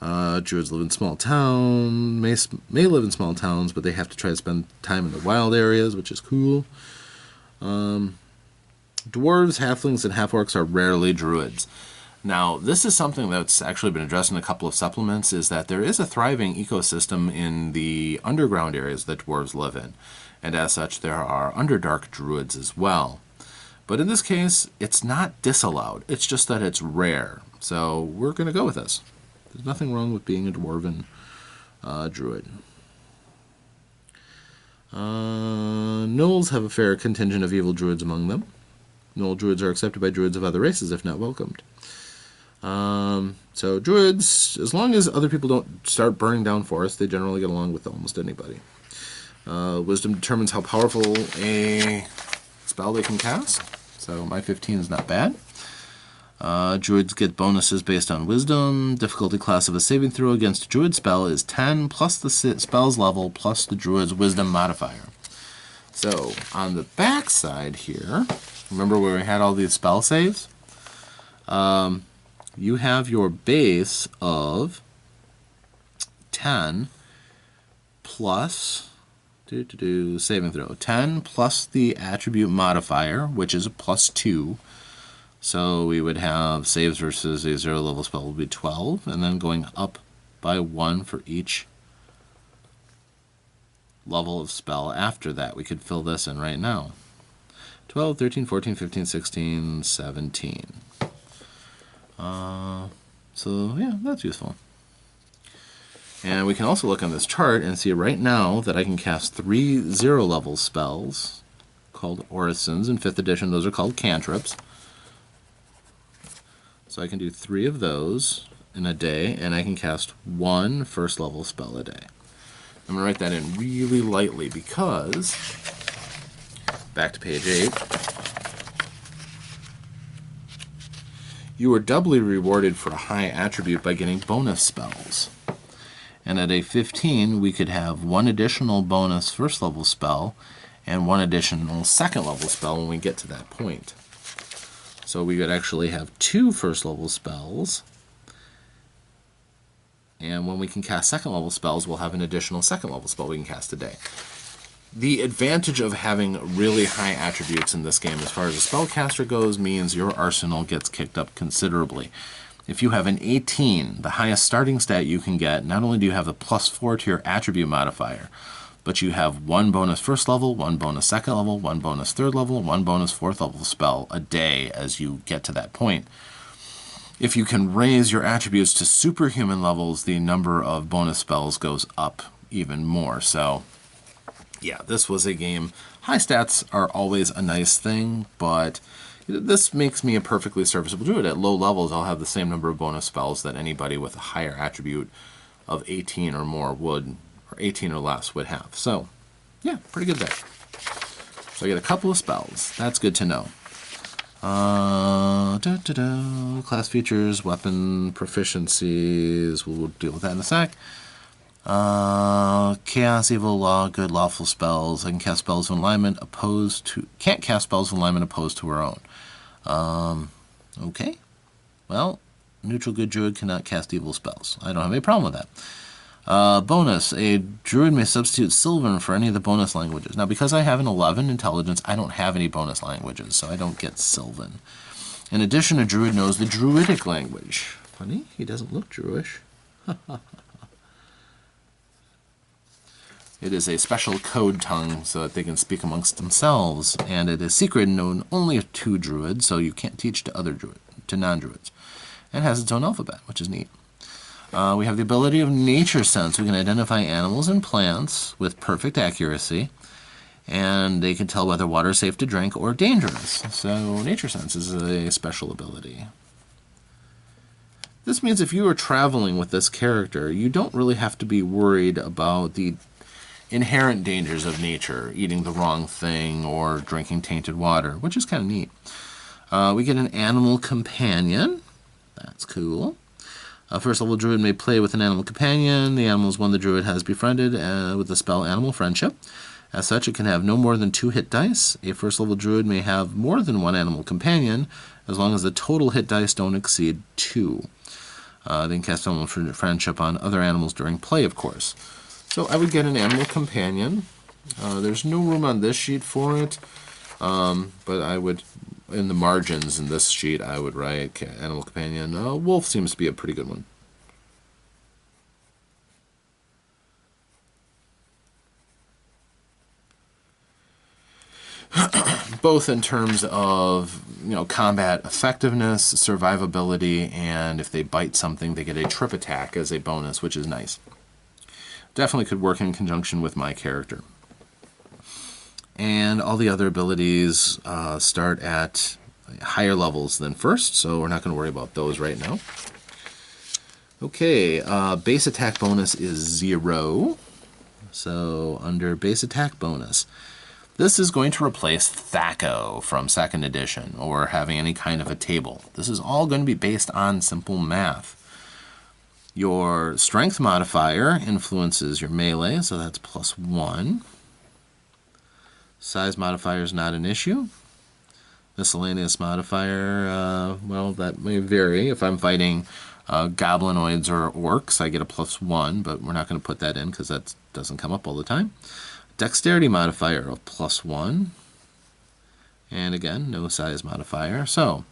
Druids live in small towns, may live in small towns, but they have to try to spend time in the wild areas, which is cool. Dwarves, halflings, and half-orcs are rarely druids. Now, this is something that's actually been addressed in a couple of supplements, is that there is a thriving ecosystem in the underground areas that dwarves live in, and as such, there are Underdark druids as well. But in this case, it's not disallowed, it's just that it's rare, so we're going to go with this. There's nothing wrong with being a dwarven druid. Gnolls have a fair contingent of evil druids among them. Gnoll druids are accepted by druids of other races if not welcomed. So druids, as long as other people don't start burning down forests, they generally get along with almost anybody. Wisdom determines how powerful a spell they can cast. So my 15 is not bad. Druids get bonuses based on wisdom. Difficulty class of a saving throw against a druid spell is 10 plus the spell's level plus the druid's wisdom modifier. So on the back side here, remember where we had all these spell saves? You have your base of 10 plus saving throw. 10 plus the attribute modifier, which is a +2. So we would have saves versus a 0 level spell would be 12, and then going up by 1 for each level of spell after that. We could fill this in right now. 12, 13, 14, 15, 16, 17. So yeah, that's useful. And we can also look on this chart and see right now that I can cast 3 0-level spells called orisons. In 5th edition, those are called cantrips. So I can do 3 of those in a day, and I can cast 1 1st-level spell a day. I'm going to write that in really lightly because, back to page 8, you are doubly rewarded for a high attribute by getting bonus spells. And at a 15, we could have 1 additional bonus 1st-level spell and 1 additional 2nd-level spell when we get to that point. So we could actually have 2 1st-level spells, and when we can cast 2nd-level spells, we'll have an additional 2nd-level spell we can cast a day. The advantage of having really high attributes in this game as far as a spellcaster goes means your arsenal gets kicked up considerably. If you have an 18, the highest starting stat you can get, not only do you have the +4 to your attribute modifier, but you have 1 bonus 1st level, 1 bonus 2nd level, 1 bonus 3rd level, 1 bonus 4th level spell a day as you get to that point. If you can raise your attributes to superhuman levels, the number of bonus spells goes up even more. So yeah, this was a game. High stats are always a nice thing, but this makes me a perfectly serviceable druid. At low levels, I'll have the same number of bonus spells that anybody with a higher attribute of 18 or more would, or 18 or less would have. So, yeah, pretty good there. So I get a couple of spells. That's good to know. Class features, weapon proficiencies. We'll deal with that in a sec. Chaos, evil, law, good, lawful spells. I can cast spells of alignment opposed to... Can't cast spells of alignment opposed to her own. Okay. Well, neutral good druid cannot cast evil spells. I don't have any problem with that. Bonus. A druid may substitute Sylvan for any of the bonus languages. Now, because I have an 11 intelligence, I don't have any bonus languages, so I don't get Sylvan. In addition, a druid knows the druidic language. Funny, he doesn't look Druish. It is a special code tongue so that they can speak amongst themselves, and it is secret and known only to druids, so you can't teach to non-druids. And it has its own alphabet, which is neat. We have the ability of nature sense. We can identify animals and plants with perfect accuracy, and they can tell whether water is safe to drink or dangerous. So nature sense is a special ability. This means if you are traveling with this character, you don't really have to be worried about the inherent dangers of nature, eating the wrong thing or drinking tainted water, which is kind of neat. We get an animal companion. That's cool. A 1st-level druid may play with an animal companion. The animal is one the druid has befriended with the spell Animal Friendship. As such, it can have no more than 2 hit dice. A 1st-level druid may have more than 1 animal companion, as long as the total hit dice don't exceed 2. They can cast Animal Friendship on other animals during play, of course. So I would get an animal companion. There's no room on this sheet for it, but I would, in the margins in this sheet, I would write animal companion. Wolf seems to be a pretty good one. Both in terms of combat effectiveness, survivability, and if they bite something, they get a trip attack as a bonus, which is nice. Definitely could work in conjunction with my character. And all the other abilities start at higher levels than first, so we're not going to worry about those right now. Okay, base attack bonus is 0. So under base attack bonus, this is going to replace Thaco from 2nd edition, or having any kind of a table. This is all going to be based on simple math. Your strength modifier influences your melee, so that's +1. Size modifier is not an issue. Miscellaneous modifier, well, that may vary. If I'm fighting goblinoids or orcs, I get a +1, but we're not going to put that in because that doesn't come up all the time. Dexterity modifier of +1. And again, no size modifier. So,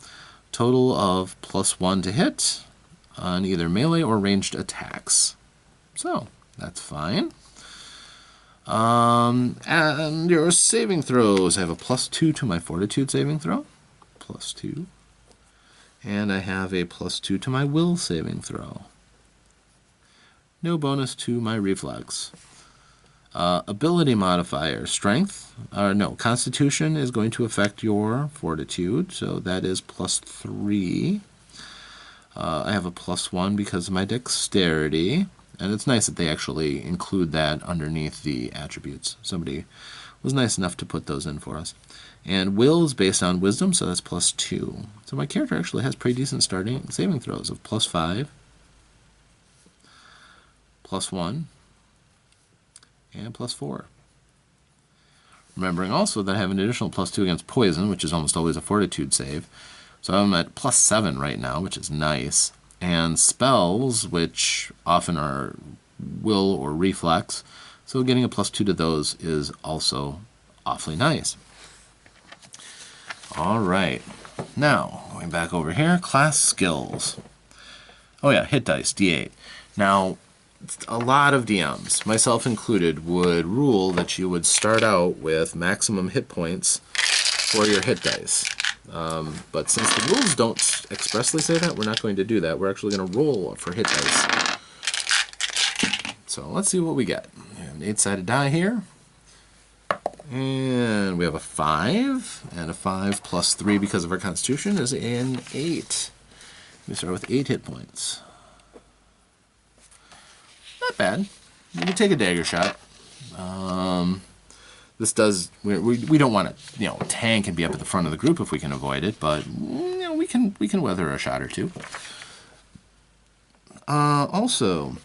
total of +1 to hit on either melee or ranged attacks. So, that's fine. And your saving throws. I have a +2 to my fortitude saving throw. +2. And I have a +2 to my will saving throw. No bonus to my reflex. Ability modifier, strength, no, constitution is going to affect your fortitude, so that is +3. I have a +1 because of my dexterity, and it's nice that they actually include that underneath the attributes. Somebody was nice enough to put those in for us. And will is based on wisdom, so that's +2. So my character actually has pretty decent starting saving throws of +5, +1, and +4. Remembering also that I have an additional +2 against poison, which is almost always a fortitude save. So I'm at +7 right now, which is nice. And spells, which often are will or reflex, so getting a +2 to those is also awfully nice. All right, now going back over here, class skills. Oh yeah, hit dice, D8. Now, a lot of DMs, myself included, would rule that you would start out with maximum hit points for your hit dice. But since the rules don't expressly say that, we're not going to do that. We're actually going to roll for hit dice. So let's see what we get. We have an 8-sided die here. And we have a 5, and a 5 +3 because of our constitution is an 8. We start with 8 hit points. Not bad. You can take a dagger shot. This does, we don't want to, tank and be up at the front of the group if we can avoid it, but we can weather a shot or two. Also,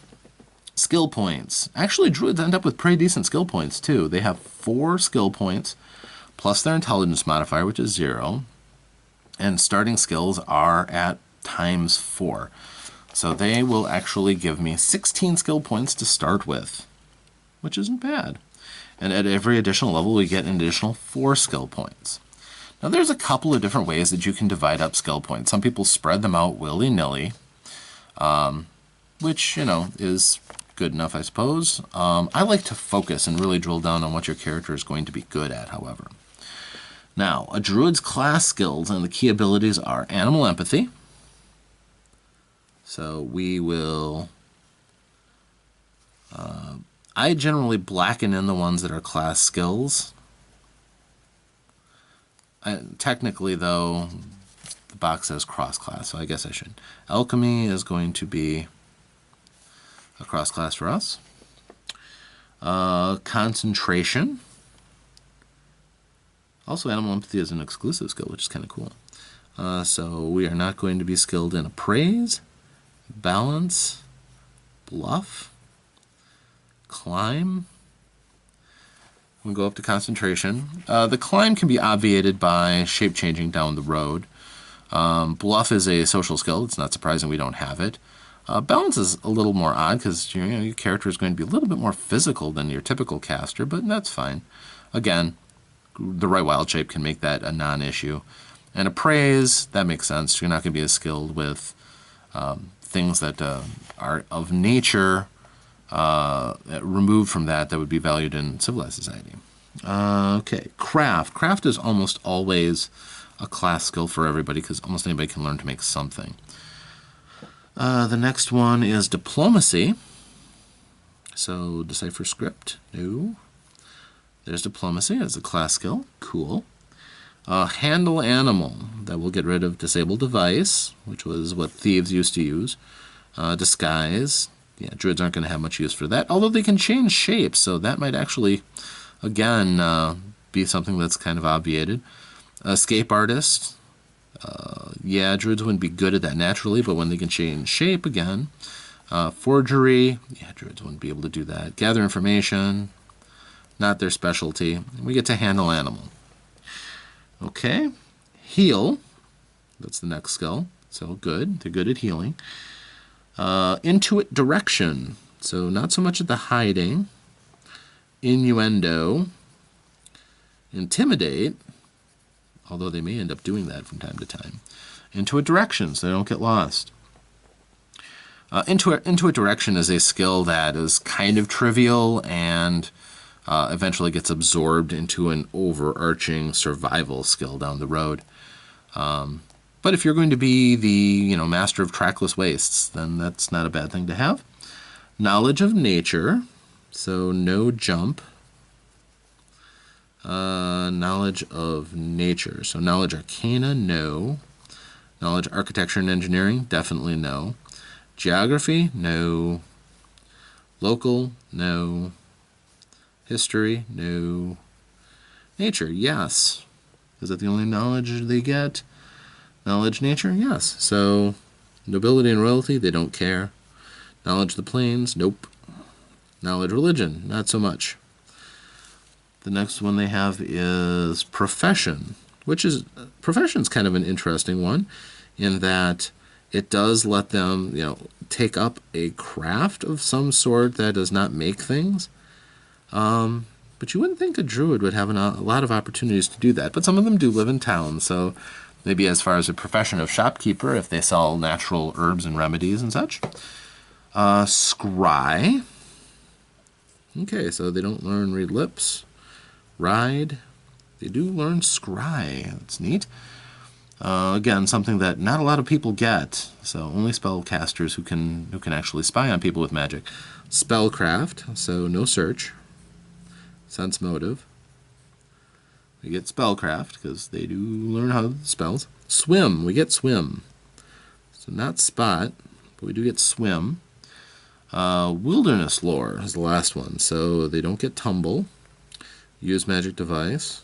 skill points. Actually, druids end up with pretty decent skill points too. They have 4 skill points plus their intelligence modifier, which is 0, and starting skills are at ×4. So they will actually give me 16 skill points to start with, which isn't bad. And at every additional level, we get an additional 4 skill points. Now, there's a couple of different ways that you can divide up skill points. Some people spread them out willy-nilly, which, is good enough, I suppose. I like to focus and really drill down on what your character is going to be good at, however. Now, a druid's class skills and the key abilities are animal empathy. So we will, I generally blacken in the ones that are class skills. Technically, though, the box says cross-class, so I guess I should. Alchemy is going to be a cross-class for us. Concentration. Also, animal empathy is an exclusive skill, which is kind of cool. So we are not going to be skilled in appraise, balance, bluff, climb. We'll go up to concentration. The climb can be obviated by shape changing down the road. Bluff is a social skill. It's not surprising we don't have it. Balance is a little more odd because your character is going to be a little bit more physical than your typical caster, but that's fine. Again, the right wild shape can make that a non-issue. And appraise, that makes sense. You're not going to be as skilled with things that are of nature removed from that would be valued in civilized society. Okay, craft. Craft is almost always a class skill for everybody because almost anybody can learn to make something. The next one is diplomacy. So decipher script. No. There's diplomacy as a class skill. Cool. Handle animal. That will get rid of disable device, which was what thieves used to use. Disguise. Yeah, druids aren't going to have much use for that, although they can change shapes, so that might actually, again, be something that's kind of obviated. Escape artist. Yeah, druids wouldn't be good at that naturally, but when they can change shape again. Forgery. Yeah, druids wouldn't be able to do that. Gather information. Not their specialty. We get to handle animal. Okay. Heal. That's the next skill. So good. They're good at healing. Intuit direction. So not so much at the hiding. Innuendo. Intimidate. Although they may end up doing that from time to time. Intuit direction, so they don't get lost. Intuit direction is a skill that is kind of trivial and eventually gets absorbed into an overarching survival skill down the road. But if you're going to be the, master of trackless wastes, then that's not a bad thing to have. Knowledge of nature, so no jump. Knowledge of nature, so knowledge arcana, no. Knowledge architecture and engineering, definitely no. Geography, no. Local, no. History, no. Nature, yes. Is that the only knowledge they get? Knowledge nature, yes. So nobility and royalty, they don't care. Knowledge the plains, nope. Knowledge religion, not so much. The next one they have is profession, which is, profession's kind of an interesting one in that it does let them, take up a craft of some sort that does not make things. But you wouldn't think a druid would have a lot of opportunities to do that. But some of them do live in town, so maybe as far as a profession of shopkeeper, if they sell natural herbs and remedies and such. Scry. Okay, so they don't learn read lips. Ride. They do learn scry. That's neat. Again, something that not a lot of people get. So only spellcasters who can actually spy on people with magic. Spellcraft, so no search. Sense motive. We get spellcraft because they do learn how spells. Swim, we get swim. So not spot, but we do get swim. Wilderness lore is the last one. So they don't get tumble. Use magic device.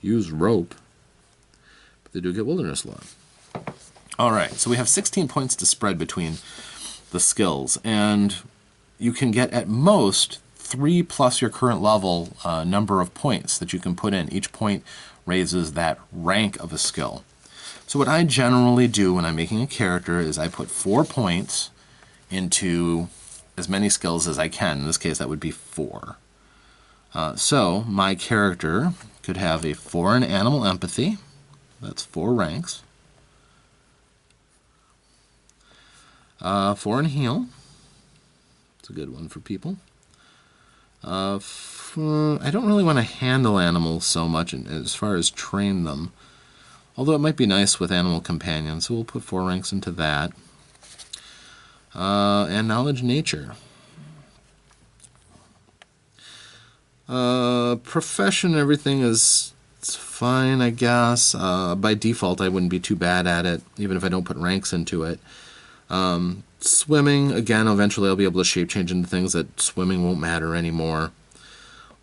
Use rope. But they do get wilderness lore. All right, so we have 16 points to spread between the skills. And you can get at most 3 plus your current level number of points that you can put in. Each point raises that rank of a skill. So what I generally do when I'm making a character is I put 4 points into as many skills as I can. In this case, that would be 4. So my character could have a 4 in animal empathy. That's 4 ranks. 4 in heal. It's a good one for people. I don't really want to handle animals so much as far as train them. Although it might be nice with animal companions, so we'll put 4 ranks into that. And knowledge nature. Profession, everything is fine, I guess. By default, I wouldn't be too bad at it, even if I don't put ranks into it. Swimming, again, eventually I'll be able to shape change into things that swimming won't matter anymore.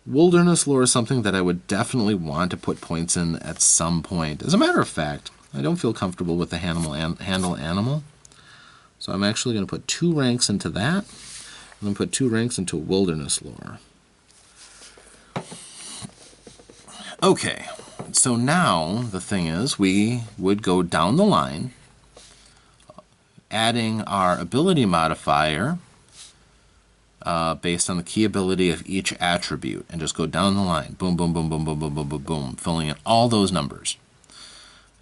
Wilderness lore is something that I would definitely want to put points in at some point. As a matter of fact, I don't feel comfortable with the handle animal. So I'm actually going to put 2 ranks into that. I'm going to put 2 ranks into wilderness lore. Okay, so now the thing is we would go down the line, adding our ability modifier based on the key ability of each attribute, and just go down the line, boom, boom, boom, boom, boom, boom, boom, boom, boom, filling in all those numbers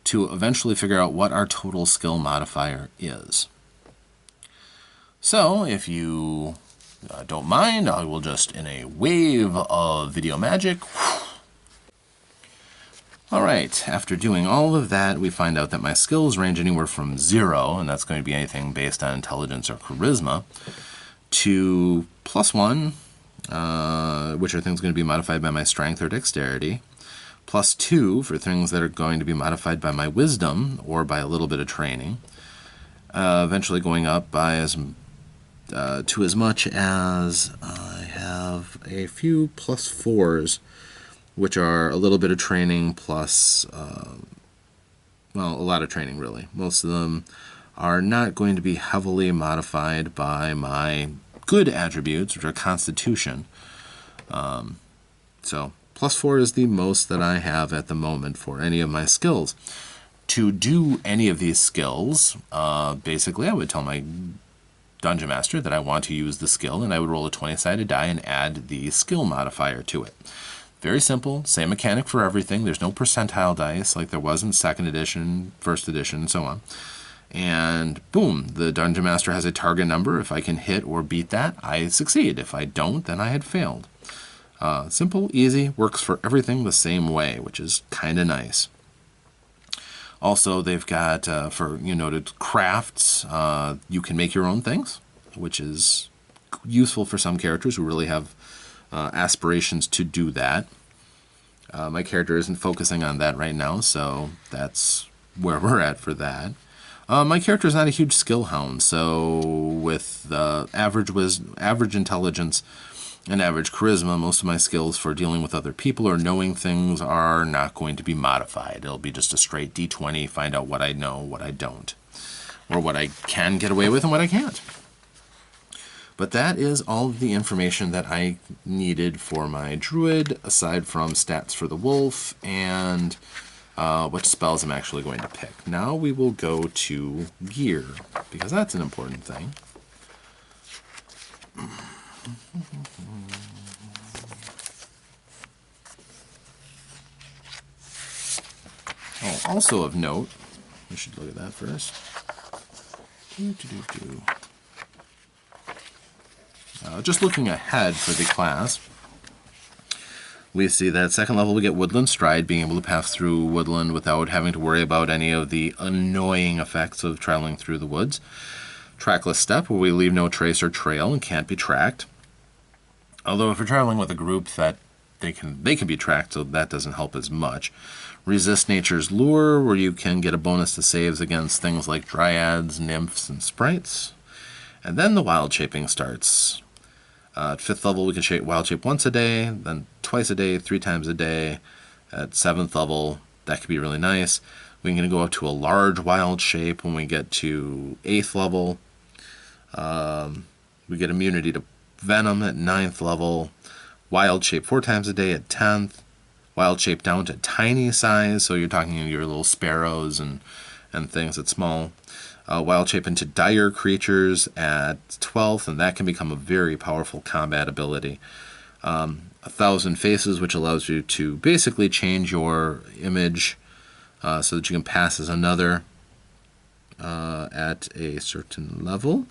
to eventually figure out what our total skill modifier is. So if you don't mind, I will just, in a wave of video magic. Alright, after doing all of that, we find out that my skills range anywhere from 0, and that's going to be anything based on intelligence or charisma, to +1, which are things going to be modified by my strength or dexterity, +2 for things that are going to be modified by my wisdom or by a little bit of training, eventually going up by to as much as I have a few +4s, which are a little bit of training plus, well, a lot of training, really. Most of them are not going to be heavily modified by my good attributes, which are Constitution. So, +4 is the most that I have at the moment for any of my skills. To do any of these skills, basically, I would tell my Dungeon Master that I want to use the skill, and I would roll a 20-sided die and add the skill modifier to it. Very simple, same mechanic for everything. There's no percentile dice like there was in 2nd edition, 1st edition, and so on. And boom, the Dungeon Master has a target number. If I can hit or beat that, I succeed. If I don't, then I had failed. Simple, easy, works for everything the same way, which is kind of nice. Also, they've got, for noted crafts, you can make your own things, which is useful for some characters who really have aspirations to do that. My character isn't focusing on that right now, so that's where we're at for that. My character is not a huge skill hound, so with average intelligence and average charisma, most of my skills for dealing with other people or knowing things are not going to be modified. It'll be just a straight D20, find out what I know, what I don't, or what I can get away with and what I can't. But that is all of the information that I needed for my druid, aside from stats for the wolf and which spells I'm actually going to pick. Now we will go to gear, because that's an important thing. Oh, also of note, we should look at that first. Just looking ahead for the class, we see that at second level we get Woodland Stride, being able to pass through woodland without having to worry about any of the annoying effects of traveling through the woods. Trackless Step, where we leave no trace or trail and can't be tracked. Although if you're traveling with a group, that they can be tracked, so that doesn't help as much. Resist Nature's Lure, where you can get a bonus to saves against things like dryads, nymphs, and sprites. And then the Wild Shaping starts. At 5th level, we can wild shape once a day, then twice a day, 3 times a day. At 7th level, that could be really nice. We can go up to a large wild shape when we get to 8th level. We get immunity to venom at 9th level. Wild shape 4 times a day at 10th. Wild shape down to tiny size, so you're talking your little sparrows and things at small. Wild shape into dire creatures at 12th, and that can become a very powerful combat ability. 1,000 Faces, which allows you to basically change your image so that you can pass as another at a certain level.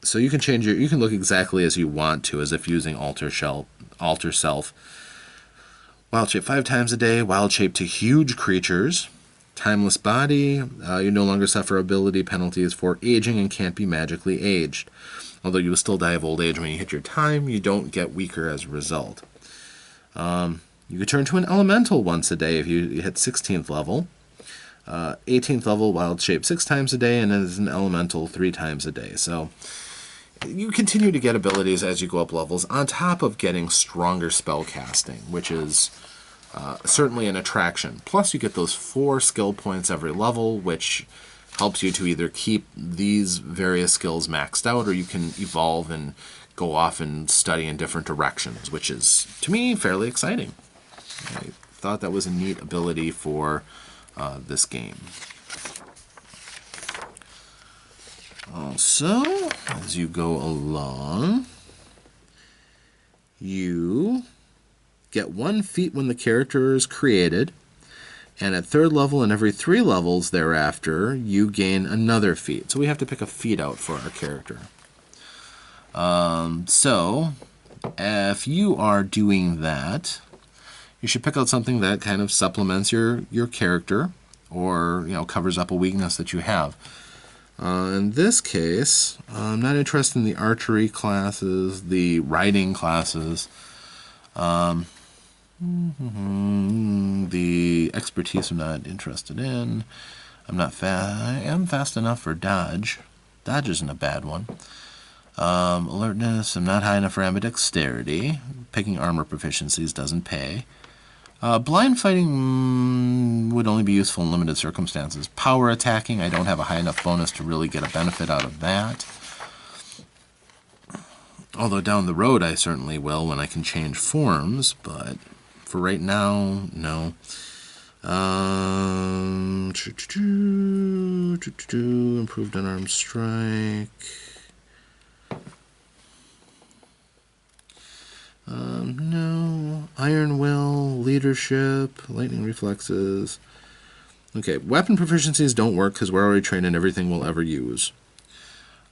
So you can change you can look exactly as you want to, as if using Alter Self. Wild shape 5 times a day. Wild shape to huge creatures. Timeless Body, you no longer suffer ability penalties for aging and can't be magically aged. Although you will still die of old age when you hit your time, you don't get weaker as a result. You can turn to an Elemental once a day if you hit 16th level. 18th level, Wild Shape 6 times a day, and as an Elemental 3 times a day. So you continue to get abilities as you go up levels, on top of getting stronger spell casting, which is certainly an attraction. Plus you get those 4 skill points every level, which helps you to either keep these various skills maxed out, or you can evolve and go off and study in different directions, which is, to me, fairly exciting. I thought that was a neat ability for this game. Also, as you go along, you get 1 feat when the character is created, and at 3rd level and every 3 levels thereafter, you gain another feat. So we have to pick a feat out for our character. So if you are doing that, you should pick out something that kind of supplements your character, or covers up a weakness that you have. In this case, I'm not interested in the archery classes, the riding classes. The expertise I'm not interested in. I am fast enough for dodge. Dodge isn't a bad one. Alertness, I'm not high enough for ambidexterity. Picking armor proficiencies doesn't pay. Blind fighting would only be useful in limited circumstances. Power attacking, I don't have a high enough bonus to really get a benefit out of that. Although down the road I certainly will when I can change forms, but for right now, no. Improved unarmed strike. No. Iron Will, leadership, lightning reflexes. Okay, weapon proficiencies don't work because we're already trained in everything we'll ever use.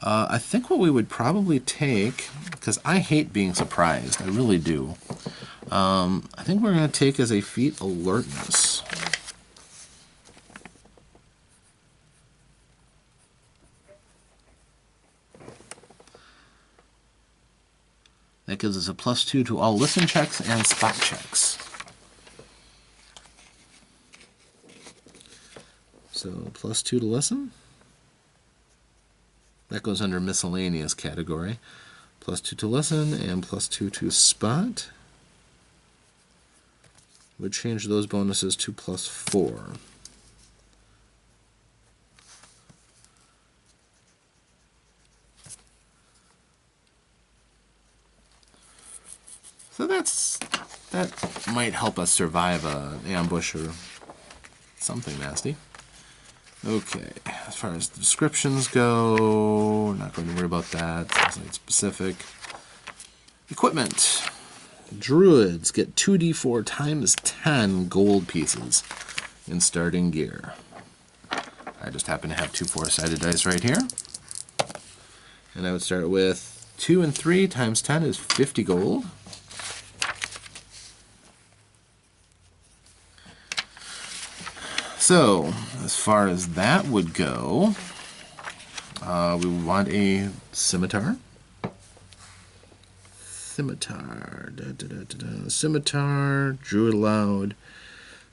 I think what we would probably take, because I hate being surprised, I really do. I think we're going to take as a feat alertness. That gives us a +2 to all listen checks and spot checks. So +2 to listen. That goes under miscellaneous category. +2 to listen and +2 to spot. Would change those bonuses to +4. So that might help us survive an ambush or something nasty. Okay, as far as the descriptions go, we're not going to worry about that. It's not specific. Equipment. Druids get 2d4 times 10 gold pieces in starting gear. I just happen to have 2 4-sided dice right here. And I would start with 2 and 3 times 10 is 50 gold. So, as far as that would go, we would want a scimitar. Scimitar, Druid allowed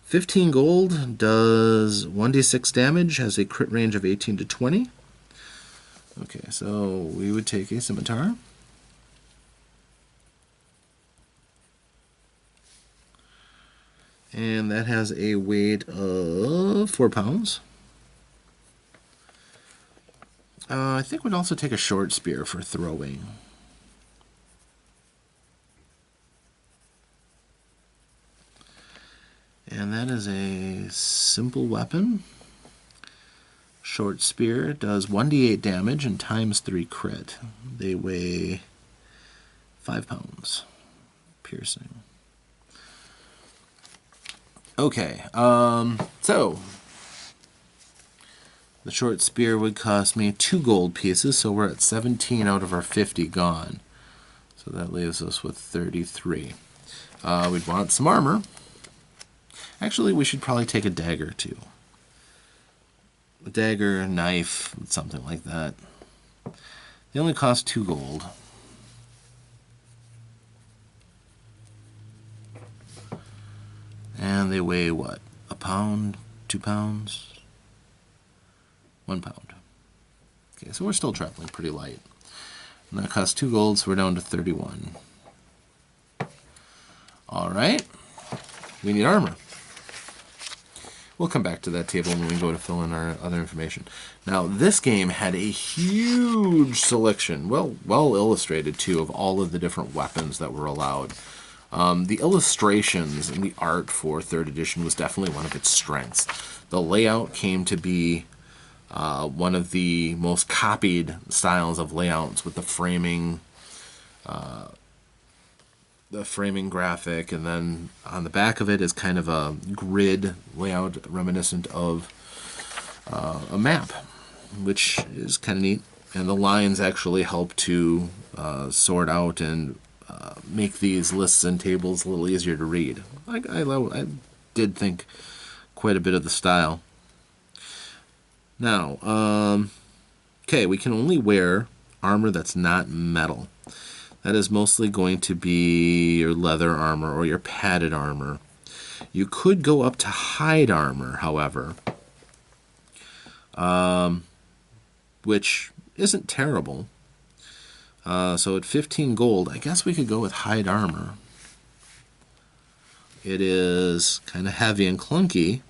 15 gold, does 1d6 damage, has a crit range of 18 to 20. Okay, so we would take a scimitar. And that has a weight of 4 pounds. I think we'd also take a short spear for throwing. And that is a simple weapon. Short spear does 1d8 damage and ×3 crit. They weigh 5 pounds. Piercing. Okay, so the short spear would cost me 2 gold pieces, so we're at 17 out of our 50 gone. So that leaves us with 33. We'd want some armor. Actually, we should probably take a dagger too. A dagger, a knife, something like that. They only cost 2 gold. And they weigh what? A pound? 2 pounds? 1 pound. Okay, so we're still traveling pretty light. And that costs 2 gold, so we're down to 31. Alright. We need armor. We'll come back to that table when we go to fill in our other information. Now, this game had a huge selection, well illustrated too, of all of the different weapons that were allowed. The illustrations and the art for 3rd edition was definitely one of its strengths. The layout came to be one of the most copied styles of layouts, with the framing graphic, and then on the back of it is kind of a grid layout reminiscent of a map, which is kind of neat. And the lines actually help to sort out and make these lists and tables a little easier to read. I did think quite a bit of the style. Now, okay, we can only wear armor that's not metal. That is mostly going to be your leather armor or your padded armor. You could go up to hide armor, however, which isn't terrible. So at 15 gold, I guess we could go with hide armor. It is kind of heavy and clunky,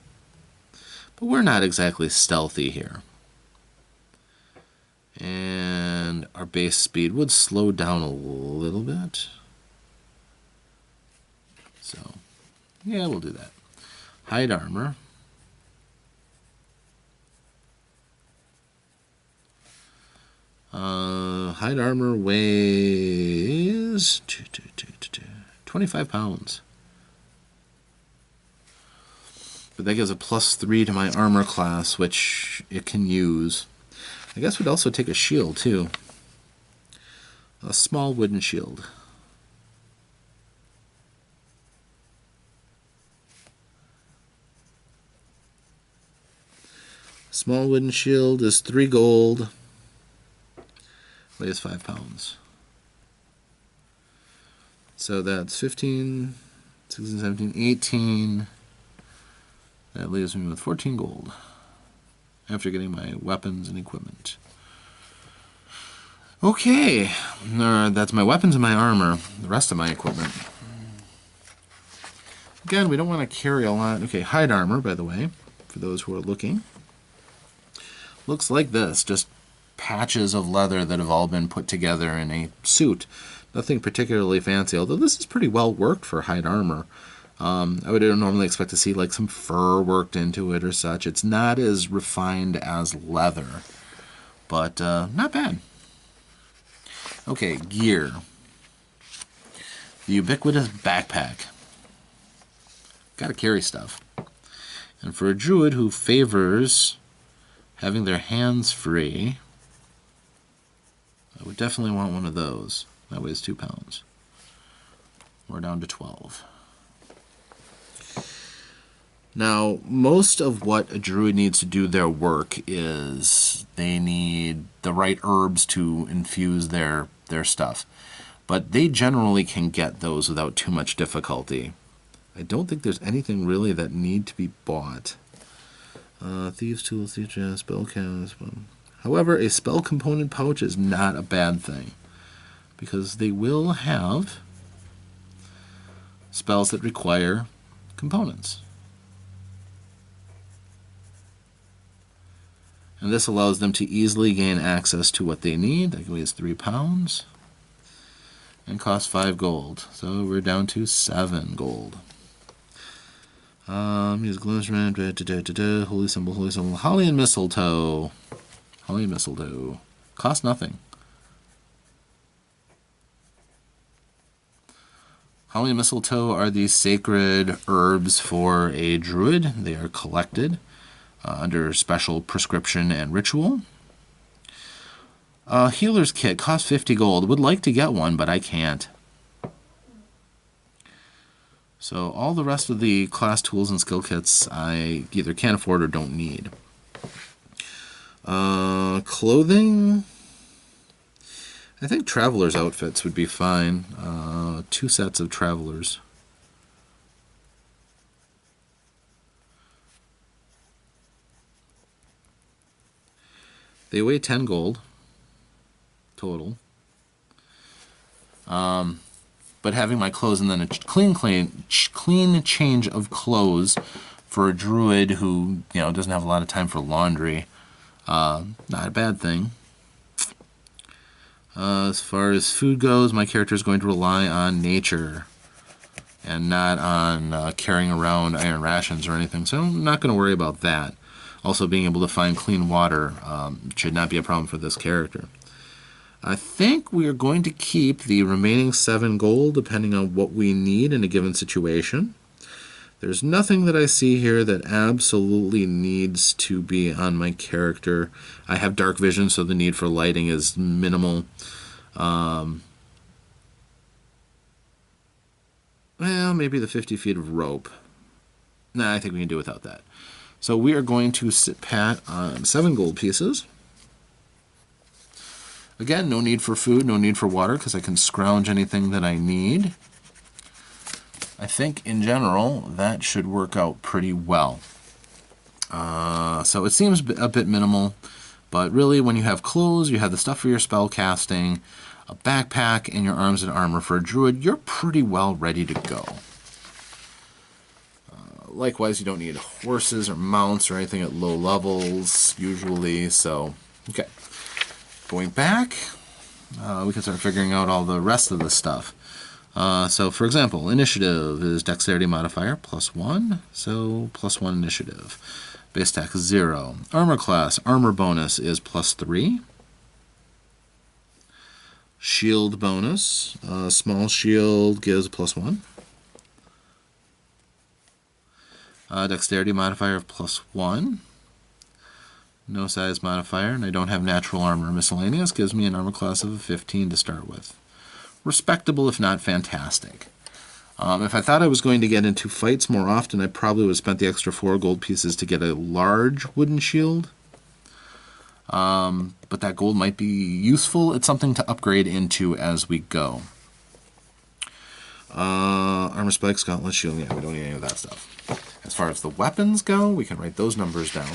but we're not exactly stealthy here. And our base speed would slow down a little bit. So, yeah, we'll do that. Hide armor. Hide armor weighs 25 pounds. But that gives a +3 to my armor class, which it can use. I guess we'd also take a shield, too. A small wooden shield. Small wooden shield is 3 gold. Weighs 5 pounds. So that's 15, 16, 17, 18. That leaves me with 14 gold after getting my weapons and equipment. Okay, that's my weapons and my armor. The rest of my equipment. Again, we don't want to carry a lot. Okay, hide armor, by the way, for those who are looking. Looks like this, just patches of leather that have all been put together in a suit. Nothing particularly fancy, although this is pretty well worked for hide armor. I would normally expect to see like some fur worked into it or such. It's not as refined as leather, but not bad. Okay, gear. The ubiquitous backpack. Gotta carry stuff. And for a druid who favors having their hands free, I would definitely want one of those. That weighs 2 pounds. We're down to 12. Now, most of what a druid needs to do their work is they need the right herbs to infuse their stuff. But they generally can get those without too much difficulty. I don't think there's anything really that need to be bought. Thieves' tools, thieves' chest, spell cast. However, a spell component pouch is not a bad thing, because they will have spells that require components. And this allows them to easily gain access to what they need. That weighs 3 pounds and costs 5 gold. So we're down to 7 gold. Musical instrument, holy symbol, holly and mistletoe. Holly and mistletoe. Cost nothing. Holly and mistletoe are the sacred herbs for a druid. They are collected under special prescription and ritual. Healer's kit costs 50 gold. Would like to get one, but I can't. So all the rest of the class tools and skill kits I either can't afford or don't need. Clothing. I think traveler's outfits would be fine. 2 sets of travelers. They weigh 10 gold total. But having my clothes and then a clean change of clothes for a druid who doesn't have a lot of time for laundry, not a bad thing. As far as food goes, my character is going to rely on nature and not on carrying around iron rations or anything, so I'm not going to worry about that. Also, being able to find clean water should not be a problem for this character. I think we are going to keep the remaining 7 gold depending on what we need in a given situation. There's nothing that I see here that absolutely needs to be on my character. I have dark vision, so the need for lighting is minimal. Well, maybe the 50 feet of rope. Nah, I think we can do without that. So we are going to sit pat on 7 gold pieces. Again, no need for food, no need for water, because I can scrounge anything that I need. I think, in general, that should work out pretty well. So it seems a bit minimal, but really, when you have clothes, you have the stuff for your spell casting, a backpack, and your arms and armor for a druid, you're pretty well ready to go. Likewise, you don't need horses or mounts or anything at low levels, usually, so, okay. Going back, we can start figuring out all the rest of the stuff. So, for example, initiative is dexterity modifier +1, so +1 initiative. Base attack is 0. Armor class, armor bonus is +3. Shield bonus, small shield gives +1. Dexterity modifier of +1. No size modifier, and I don't have natural armor. Miscellaneous gives me an armor class of a 15 to start with. Respectable, if not fantastic. If I thought I was going to get into fights more often, I probably would have spent the extra 4 gold pieces to get a large wooden shield. but that gold might be useful. It's something to upgrade into as we go. Armor spikes, gauntlet, shield. Yeah, we don't need any of that stuff. As far as the weapons go, we can write those numbers down.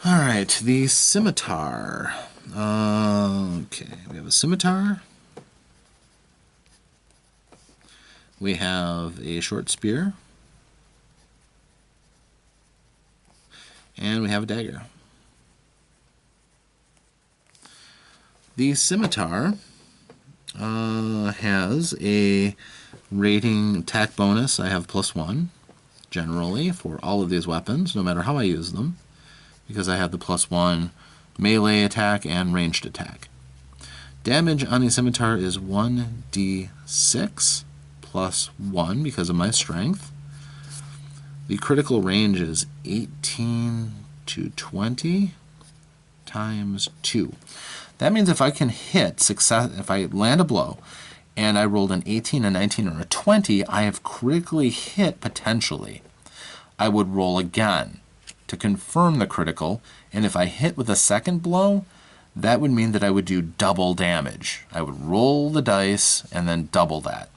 All right, the scimitar. Okay, we have a scimitar. We have a short spear. And we have a dagger. The scimitar has a rating attack bonus. I have +1, generally, for all of these weapons, no matter how I use them, because I have the +1 melee attack and ranged attack. Damage on the scimitar is 1d6 +1 because of my strength. The critical range is 18 to 20 times 2. That means if I can hit if I land a blow and I rolled an 18, a 19, or a 20, I have critically hit potentially. I would roll again to confirm the critical, and if I hit with a second blow, that would mean that I would do double damage. I would roll the dice and then double that.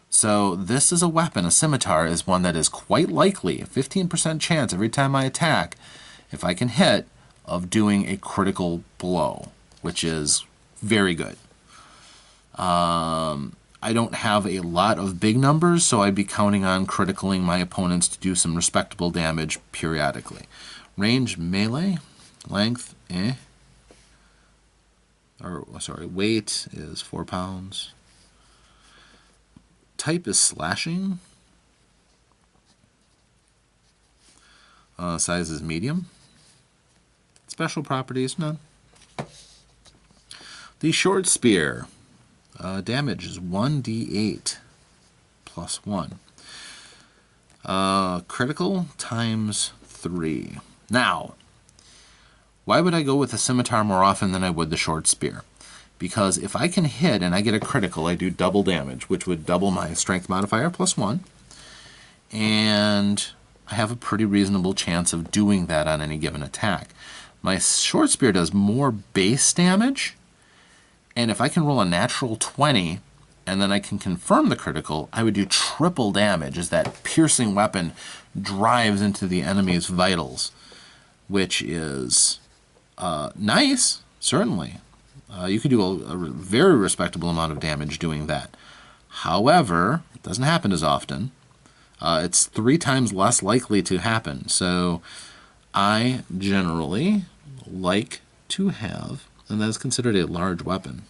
So this is a weapon. A scimitar is one that is quite likely, a 15% chance every time I attack, if I can hit, of doing a critical blow, which is very good. I don't have a lot of big numbers, so I'd be counting on criticaling my opponents to do some respectable damage periodically. Range, melee. Length, weight is 4 pounds. Type is slashing. Size is medium. Special properties, none. The short spear. Damage is 1d8 +1. Critical times 3. Now, why would I go with the scimitar more often than I would the short spear? Because if I can hit and I get a critical, I do double damage, which would double my strength modifier +1. And I have a pretty reasonable chance of doing that on any given attack. My short spear does more base damage, and if I can roll a natural 20 and then I can confirm the critical, I would do triple damage as that piercing weapon drives into the enemy's vitals, which is nice, certainly. You could do a very respectable amount of damage doing that. However, it doesn't happen as often. It's 3 times less likely to happen. So I generally like to have, and that is considered a large weapon,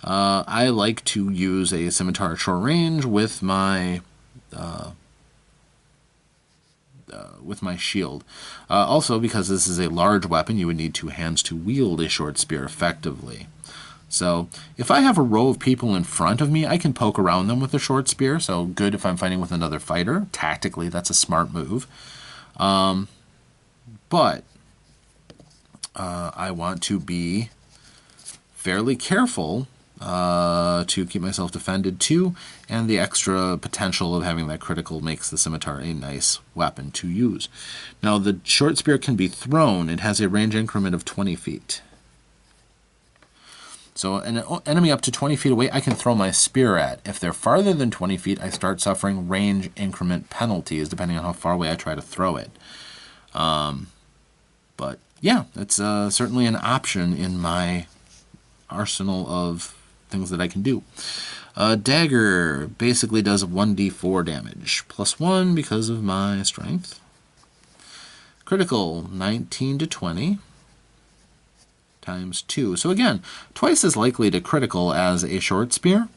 I like to use a scimitar at short range with my shield. Also, because this is a large weapon, you would need 2 hands to wield a short spear effectively. So if I have a row of people in front of me, I can poke around them with a short spear. So good if I'm fighting with another fighter. Tactically, that's a smart move. But I want to be fairly careful to keep myself defended too, and the extra potential of having that critical makes the scimitar a nice weapon to use. Now the short spear can be thrown. It has a range increment of 20 feet. So an enemy up to 20 feet away I can throw my spear at. If they're farther than 20 feet, I start suffering range increment penalties depending on how far away I try to throw it. But yeah, it's certainly an option in my arsenal of things that I can do. Dagger basically does 1d4 damage, +1 because of my strength. Critical, 19 to 20 times 2. So again, twice as likely to critical as a short spear.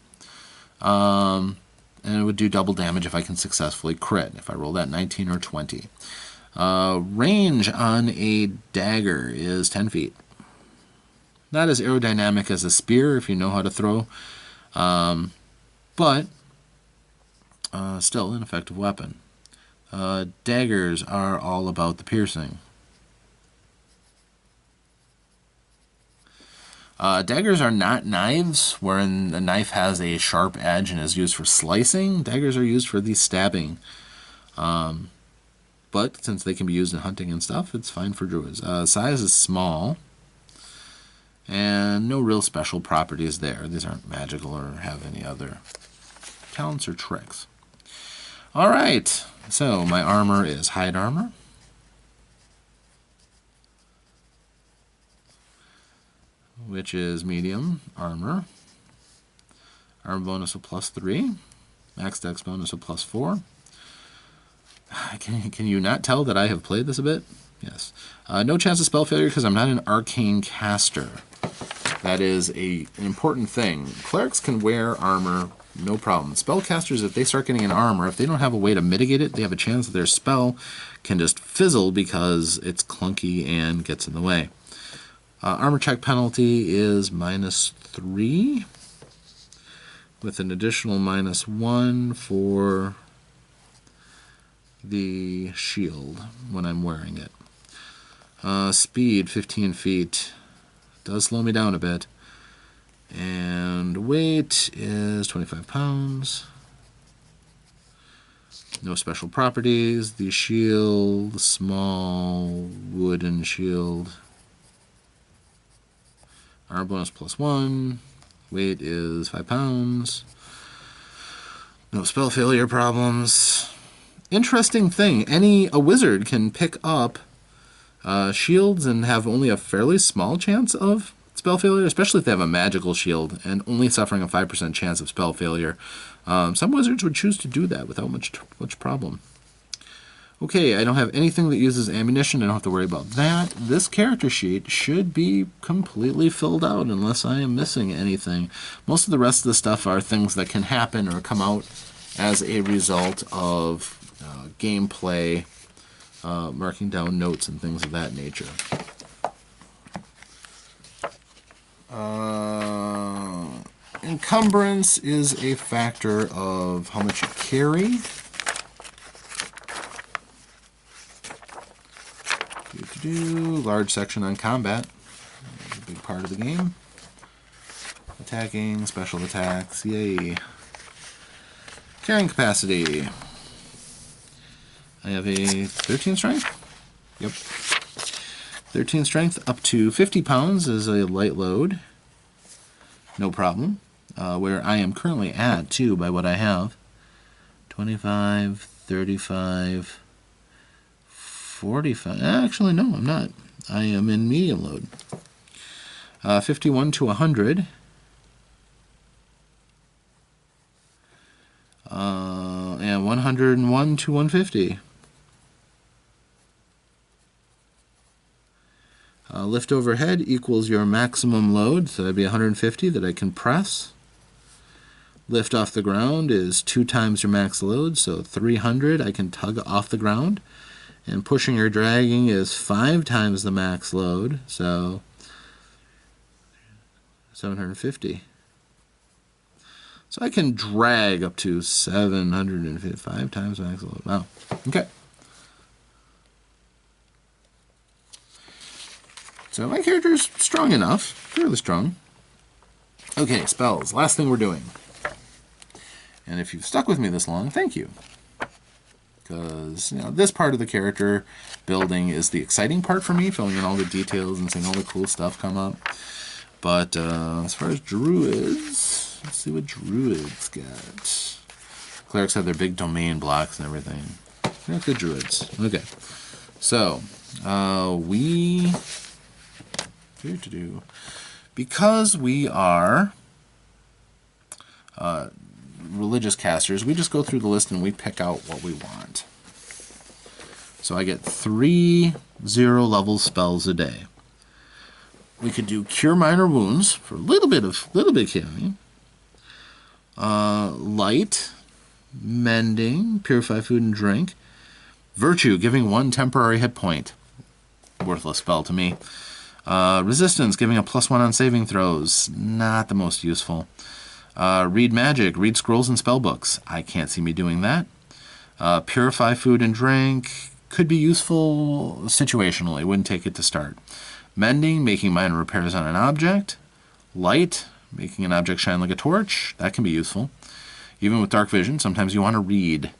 And it would do double damage if I can successfully crit, if I roll that 19 or 20. Range on a dagger is 10 feet. Not as aerodynamic as a spear if you know how to throw, but still an effective weapon. Daggers are all about the piercing. Daggers are not knives, wherein a knife has a sharp edge and is used for slicing. Daggers are used for the stabbing. But since they can be used in hunting and stuff, it's fine for druids. Size is small. And no real special properties there. These aren't magical or have any other talents or tricks. Alright, so my armor is hide armor. Which is medium armor. Armor bonus of +3. Max dex bonus of +4. Can you not tell that I have played this a bit? Yes. No chance of spell failure because I'm not an arcane caster. That is an important thing. Clerics can wear armor, no problem. Spellcasters, if they start getting an armor, if they don't have a way to mitigate it, they have a chance that their spell can just fizzle because it's clunky and gets in the way. Armor check penalty is -3 with an additional -1 for the shield when I'm wearing it. Speed, 15 feet. Does slow me down a bit. And weight is 25 pounds. No special properties. The shield, small wooden shield. Armor bonus +1. Weight is 5 pounds. No spell failure problems. Interesting thing. A wizard can pick up shields and have only a fairly small chance of spell failure, especially if they have a magical shield and only suffering a 5% chance of spell failure. Some wizards would choose to do that without much problem. Okay, I don't have anything that uses ammunition. I don't have to worry about that. This character sheet should be completely filled out unless I am missing anything. Most of the rest of the stuff are things that can happen or come out as a result of gameplay, marking down notes and things of that nature. Encumbrance is a factor of how much you carry. Large section on combat. That's a big part of the game. Attacking, special attacks, yay. Carrying capacity. I have a 13 strength. Yep. 13 strength up to 50 pounds is a light load. No problem. Where I am currently at, too, by what I have. 25, 35, 45. Actually, no, I'm not. I am in medium load. 51 to 100. And 101 to 150. Lift overhead equals your maximum load, so that'd be 150 that I can press. Lift off the ground is 2 times your max load, so 300 I can tug off the ground. And pushing or dragging is 5 times the max load, so 750. So I can drag up to 755 times max load. Wow. Okay. So my character is strong enough, fairly strong. Okay, spells. Last thing we're doing. And if you've stuck with me this long, thank you. Because, this part of the character building is the exciting part for me, filling in all the details and seeing all the cool stuff come up. But as far as druids, let's see what druids got. Clerics have their big domain blocks and everything. They're good druids. Okay. So, because we are religious casters, we just go through the list and we pick out what we want. So I get 3 0-level spells a day. We could do Cure Minor Wounds for a little bit healing. Light, Mending, Purify Food and Drink. Virtue, giving 1 temporary hit point. Worthless spell to me. Resistance, giving a +1 on saving throws. Not the most useful. Read magic, read scrolls and spell books. I can't see me doing that. Purify food and drink could be useful situationally. Wouldn't take it to start. Mending, making minor repairs on an object. Light, making an object shine like a torch. That can be useful. Even with dark vision, sometimes you want to read.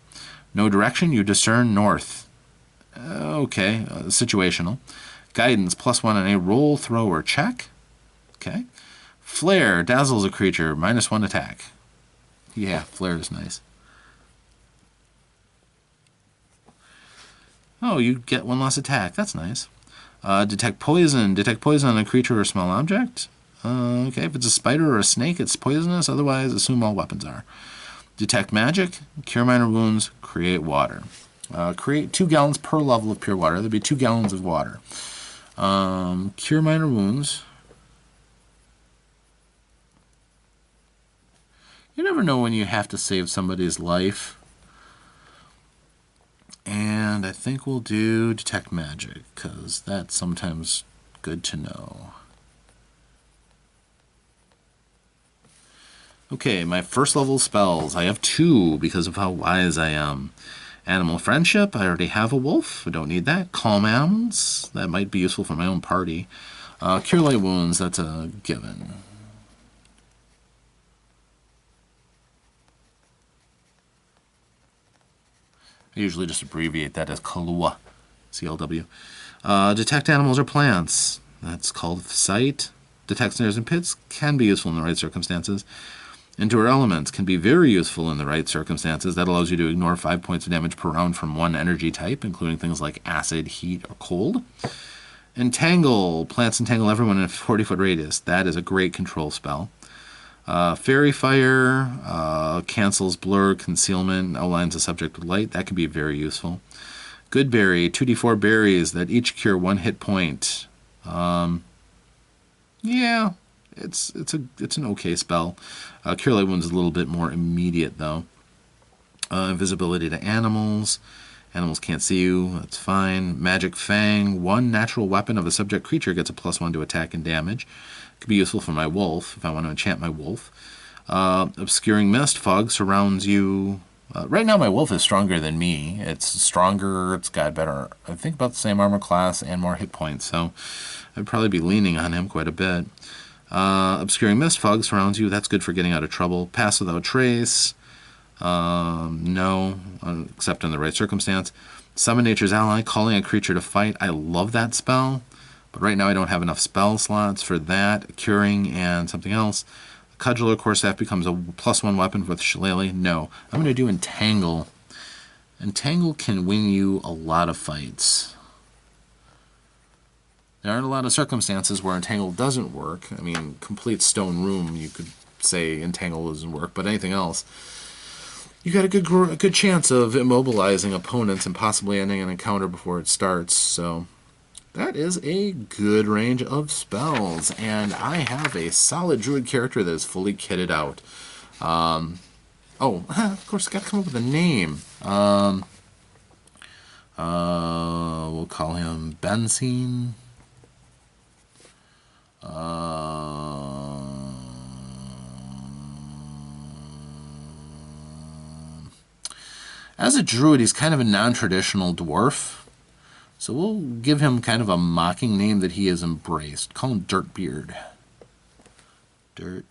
No direction, you discern north. Okay, situational. Guidance, +1 on a roll, throw, or check. Okay. Flare, dazzles a creature, -1 attack. Yeah, flare is nice. Oh, you get 1 less attack. That's nice. Detect poison. Detect poison on a creature or small object. Okay, if it's a spider or a snake, it's poisonous. Otherwise, assume all weapons are. Detect magic. Cure minor wounds. Create water. Create 2 gallons per level of pure water. There'd be 2 gallons of water. Cure minor wounds. You never know when you have to save somebody's life. And I think we'll do detect magic, because that's sometimes good to know. Okay, my first level spells. I have 2 because of how wise I am. Animal friendship, I already have a wolf. I don't need that. Calm animals, that might be useful for my own party. Cure light wounds, that's a given. I usually just abbreviate that as CLW. CLW. Detect animals or plants. That's called sight. Detect snares and pits can be useful in the right circumstances. Endure elements can be very useful in the right circumstances. That allows you to ignore 5 points of damage per round from one energy type, including things like acid, heat, or cold. Entangle. Plants entangle everyone in a 40-foot radius. That is a great control spell. Fairy Fire cancels blur, concealment, outlines a subject with light. That can be very useful. Good Berry, 2d4 berries that each cure 1 hit point. Yeah, it's an okay spell. Cure light wounds is a little bit more immediate though. Invisibility to animals. Animals can't see you. That's fine. Magic Fang, 1 natural weapon of a subject creature gets a +1 to attack and damage. Could be useful for my wolf if I want to enchant my wolf. Obscuring Mist, fog surrounds you. Right now my wolf is stronger than me. It's stronger, it's got better, I think about the same armor class and more hit points, so I'd probably be leaning on him quite a bit. Obscuring Mist, fog surrounds you. That's good for getting out of trouble. Pass without trace. No, except in the right circumstance. Summon Nature's Ally, calling a creature to fight. I love that spell. But right now I don't have enough spell slots for that, curing, and something else. Cudgel or Staff becomes a +1 weapon with Shillelagh. No. I'm going to do Entangle. Entangle can win you a lot of fights. There aren't a lot of circumstances where Entangle doesn't work. I mean, complete stone room, you could say Entangle doesn't work, but anything else. You got a good chance of immobilizing opponents and possibly ending an encounter before it starts, so that is a good range of spells, and I have a solid druid character that is fully kitted out. Of course, got to come up with a name. We'll call him Benzine. As a druid, he's kind of a non-traditional dwarf. So we'll give him kind of a mocking name that he has embraced. Call him Dirtbeard. Dirtbeard.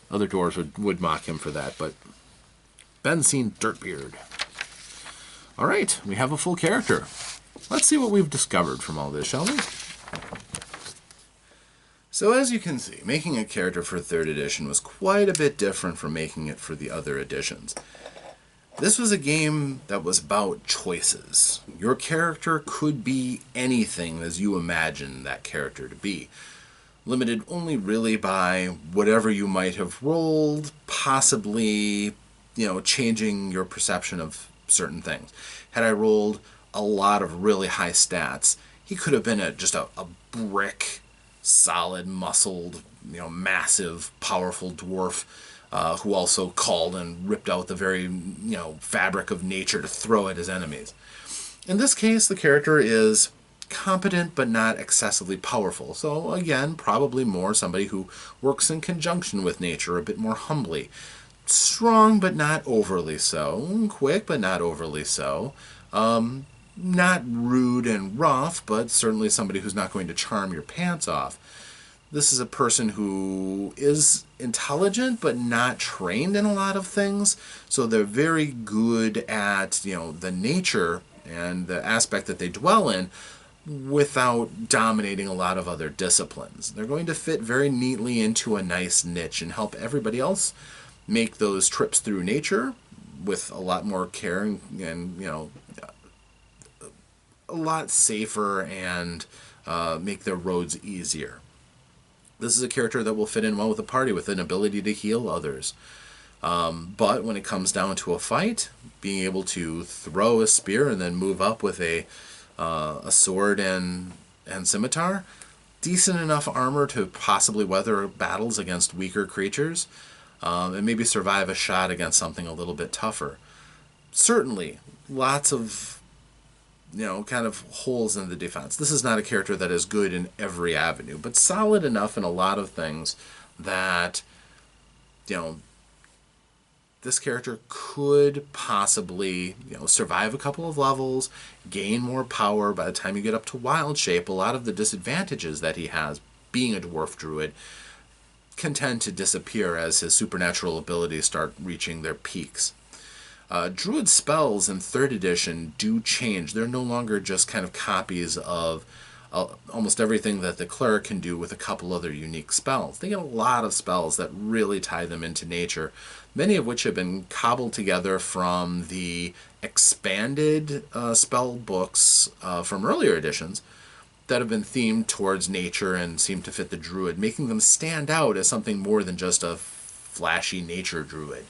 Other dwarves would mock him for that, but Benzine Dirtbeard. All right, we have a full character. Let's see what we've discovered from all this, shall we? So as you can see, making a character for 3rd edition was quite a bit different from making it for the other editions. This was a game that was about choices. Your character could be anything as you imagine that character to be. Limited only really by whatever you might have rolled, possibly, changing your perception of certain things. Had I rolled a lot of really high stats, he could have been just a brick, solid, muscled, massive, powerful dwarf. Who also called and ripped out the very, fabric of nature to throw at his enemies. In this case, the character is competent but not excessively powerful. So again, probably more somebody who works in conjunction with nature a bit more humbly. Strong but not overly so. Quick but not overly so. not rude and rough, but certainly somebody who's not going to charm your pants off. This is a person who is intelligent but not trained in a lot of things, so they're very good at, the nature and the aspect that they dwell in without dominating a lot of other disciplines. They're going to fit very neatly into a nice niche and help everybody else make those trips through nature with a lot more care and a lot safer, and make their roads easier. This is a character that will fit in well with a party with an ability to heal others. But when it comes down to a fight, being able to throw a spear and then move up with a sword and scimitar, decent enough armor to possibly weather battles against weaker creatures, and maybe survive a shot against something a little bit tougher. Certainly, lots of kind of holes in the defense. This is not a character that is good in every avenue, but solid enough in a lot of things that, this character could possibly, survive a couple of levels, gain more power. By the time you get up to wild shape, a lot of the disadvantages that he has being a dwarf druid can tend to disappear as his supernatural abilities start reaching their peaks. Druid spells in 3rd edition do change. They're no longer just kind of copies of almost everything that the cleric can do with a couple other unique spells. They get a lot of spells that really tie them into nature, many of which have been cobbled together from the expanded spell books from earlier editions that have been themed towards nature and seem to fit the druid, making them stand out as something more than just a flashy nature druid.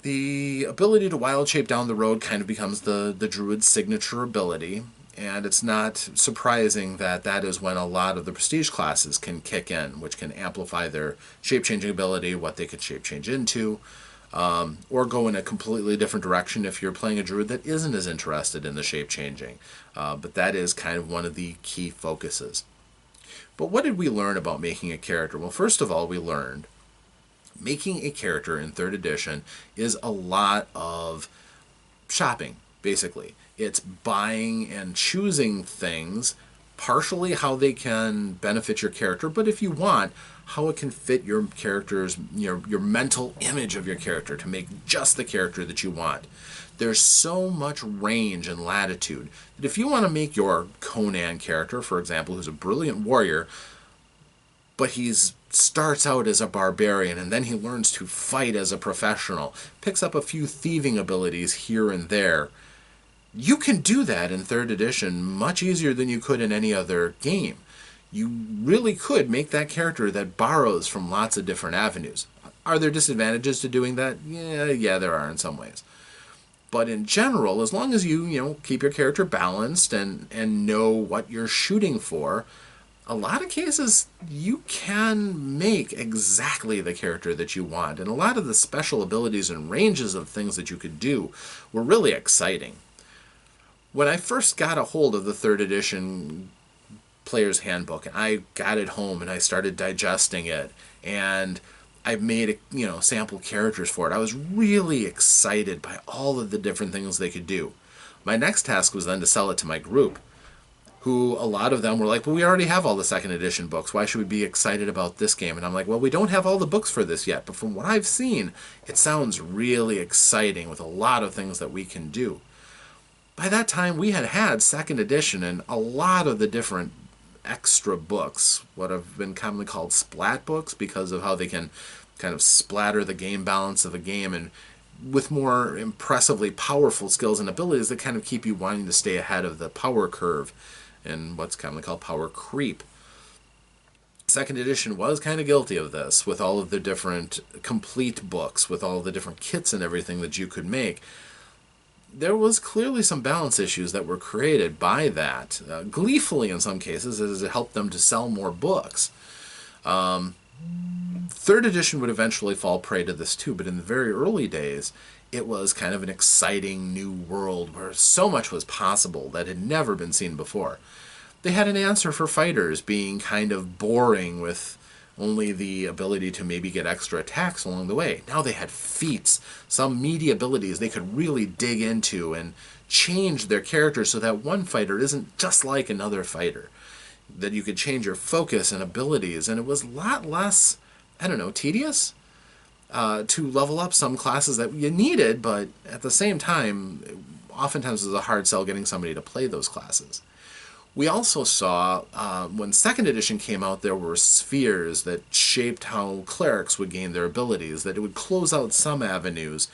The ability to wild shape down the road kind of becomes the druid's signature ability, and it's not surprising that that is when a lot of the prestige classes can kick in, which can amplify their shape-changing ability, what they could shape-change into, or go in a completely different direction if you're playing a druid that isn't as interested in the shape-changing. But that is kind of one of the key focuses. But what did we learn about making a character? Well, first of all, we learned making a character in 3rd edition is a lot of shopping, basically. It's buying and choosing things, partially how they can benefit your character, but if you want, how it can fit your character's, your mental image of your character to make just the character that you want. There's so much range and latitude that if you want to make your Conan character, for example, who's a brilliant warrior, but he's starts out as a barbarian and then he learns to fight as a professional, picks up a few thieving abilities here and there, you can do that in 3rd edition much easier than you could in any other game. You really could make that character that borrows from lots of different avenues. Are there disadvantages to doing that? Yeah, there are in some ways. But in general, as long as you keep your character balanced and know what you're shooting for, a lot of cases you can make exactly the character that you want. And a lot of the special abilities and ranges of things that you could do were really exciting. When I first got a hold of the 3rd edition Player's Handbook, and I got it home and I started digesting it, and I made sample characters for it, I was really excited by all of the different things they could do. My next task was then to sell it to my group, who a lot of them were like, well, we already have all the 2nd edition books. Why should we be excited about this game? And I'm like, well, we don't have all the books for this yet, but from what I've seen, it sounds really exciting with a lot of things that we can do. By that time, we had 2nd edition and a lot of the different extra books, what have been commonly called splat books, because of how they can kind of splatter the game balance of a game, and with more impressively powerful skills and abilities that kind of keep you wanting to stay ahead of the power curve and what's commonly called power creep. 2nd edition was kind of guilty of this with all of the different complete books, with all the different kits and everything that you could make. There was clearly some balance issues that were created by that, gleefully in some cases, as it helped them to sell more books. 3rd edition would eventually fall prey to this too, but in the very early days, it was kind of an exciting new world where so much was possible that had never been seen before. They had an answer for fighters being kind of boring with only the ability to maybe get extra attacks along the way. Now they had feats, some meaty abilities they could really dig into and change their character so that one fighter isn't just like another fighter. That you could change your focus and abilities, and it was a lot less, I don't know, tedious to level up some classes that you needed, but at the same time, oftentimes it was a hard sell getting somebody to play those classes. We also saw, when 2nd edition came out, there were spheres that shaped how clerics would gain their abilities, that it would close out some avenues,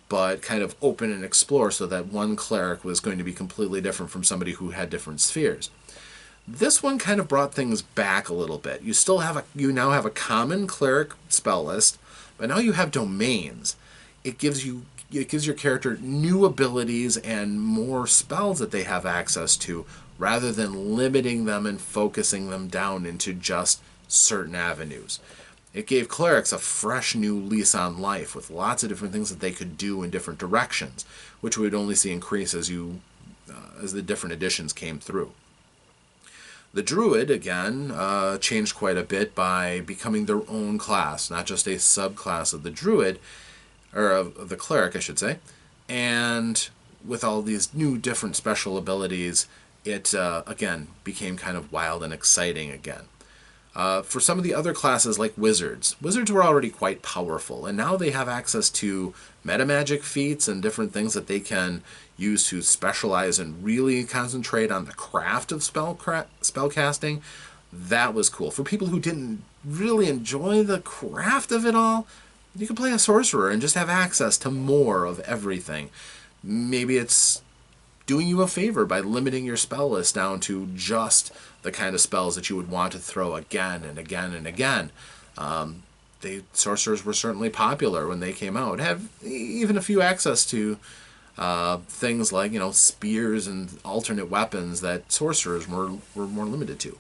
but kind of open and explore so that one cleric was going to be completely different from somebody who had different spheres. This one kind of brought things back a little bit. You now have a common cleric spell list, but now you have domains. It gives your character new abilities and more spells that they have access to, rather than limiting them and focusing them down into just certain avenues. It gave clerics a fresh new lease on life with lots of different things that they could do in different directions, which we would only see increase as the different editions came through. The Druid, again, changed quite a bit by becoming their own class, not just a subclass of the Druid, or of the Cleric, I should say. And with all these new different special abilities, it, again, became kind of wild and exciting again. For some of the other classes like Wizards were already quite powerful, and now they have access to metamagic feats and different things that they can use to specialize and really concentrate on the craft of spellcasting. That was cool. For people who didn't really enjoy the craft of it all, you could play a sorcerer and just have access to more of everything. Maybe it's doing you a favor by limiting your spell list down to just the kind of spells that you would want to throw again and again and again. Sorcerers were certainly popular when they came out. Have even a few access to things like, spears and alternate weapons that sorcerers were more limited to.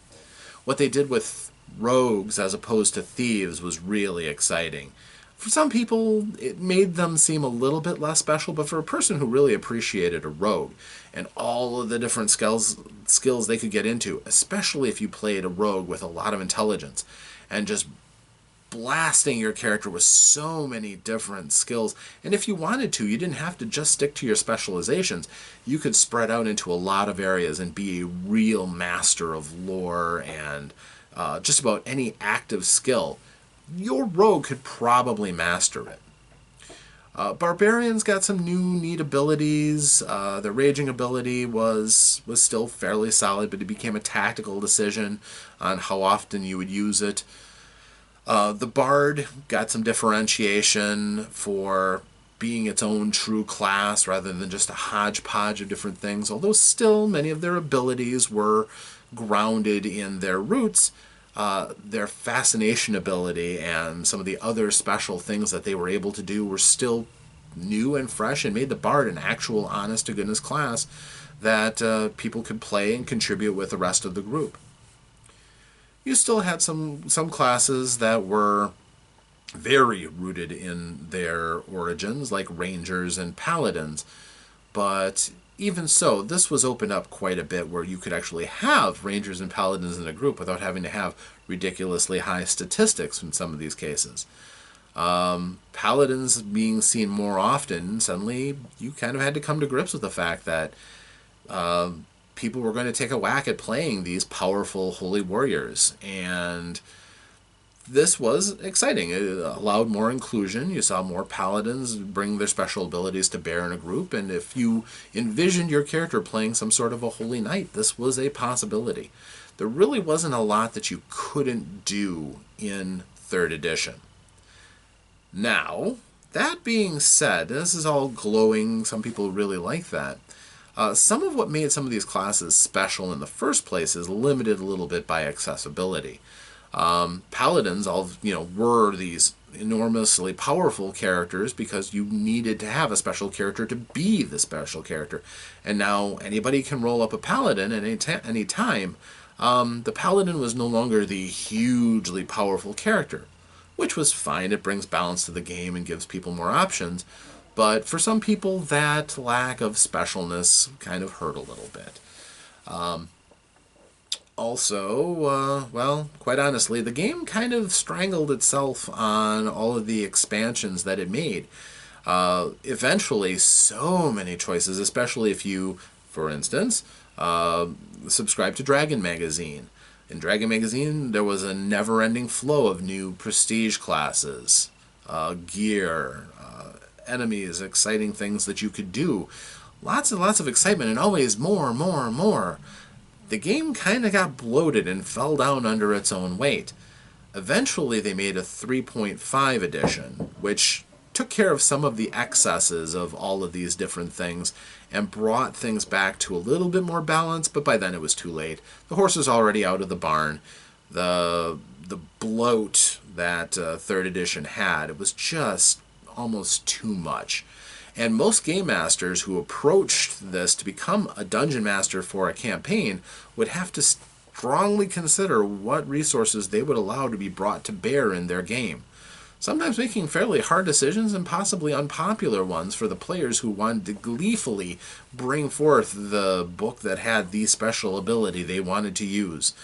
What they did with rogues as opposed to thieves was really exciting. For some people, it made them seem a little bit less special, but for a person who really appreciated a rogue and all of the different skills they could get into, especially if you played a rogue with a lot of intelligence, and just blasting your character with so many different skills. And if you wanted to, you didn't have to just stick to your specializations. You could spread out into a lot of areas and be a real master of lore and just about any active skill. Your rogue could probably master it. Barbarians got some new neat abilities. The raging ability was still fairly solid, but it became a tactical decision on how often you would use it. The Bard got some differentiation for being its own true class rather than just a hodgepodge of different things, although still many of their abilities were grounded in their roots. Their fascination ability and some of the other special things that they were able to do were still new and fresh and made the Bard an actual honest-to-goodness class that people could play and contribute with the rest of the group. You still had some classes that were very rooted in their origins, like Rangers and Paladins, but even so, this was opened up quite a bit where you could actually have Rangers and Paladins in a group without having to have ridiculously high statistics in some of these cases. Paladins being seen more often, suddenly you kind of had to come to grips with the fact that people were going to take a whack at playing these powerful holy warriors, and this was exciting. It allowed more inclusion. You saw more paladins bring their special abilities to bear in a group, and if you envisioned your character playing some sort of a holy knight, this was a possibility. There really wasn't a lot that you couldn't do in 3rd edition. Now, that being said, this is all glowing. Some people really like that. Some of what made some of these classes special in the first place is limited a little bit by accessibility. Paladins were these enormously powerful characters because you needed to have a special character to be the special character. And now anybody can roll up a paladin at any time. The paladin was no longer the hugely powerful character, which was fine. It brings balance to the game and gives people more options. But for some people, that lack of specialness kind of hurt a little bit. Also, quite honestly, the game kind of strangled itself on all of the expansions that it made. Eventually, so many choices, especially if you, for instance, subscribe to Dragon Magazine. In Dragon Magazine, there was a never-ending flow of new prestige classes, gear, enemies, exciting things that you could do. Lots and lots of excitement, and always more, more, more. The game kind of got bloated and fell down under its own weight. Eventually, they made a 3.5 edition, which took care of some of the excesses of all of these different things and brought things back to a little bit more balance, but by then it was too late. The horse was already out of the barn. The bloat that third edition had, it was just almost too much. And most game masters who approached this to become a dungeon master for a campaign would have to strongly consider what resources they would allow to be brought to bear in their game. Sometimes making fairly hard decisions and possibly unpopular ones for the players who wanted to gleefully bring forth the book that had the special ability they wanted to use.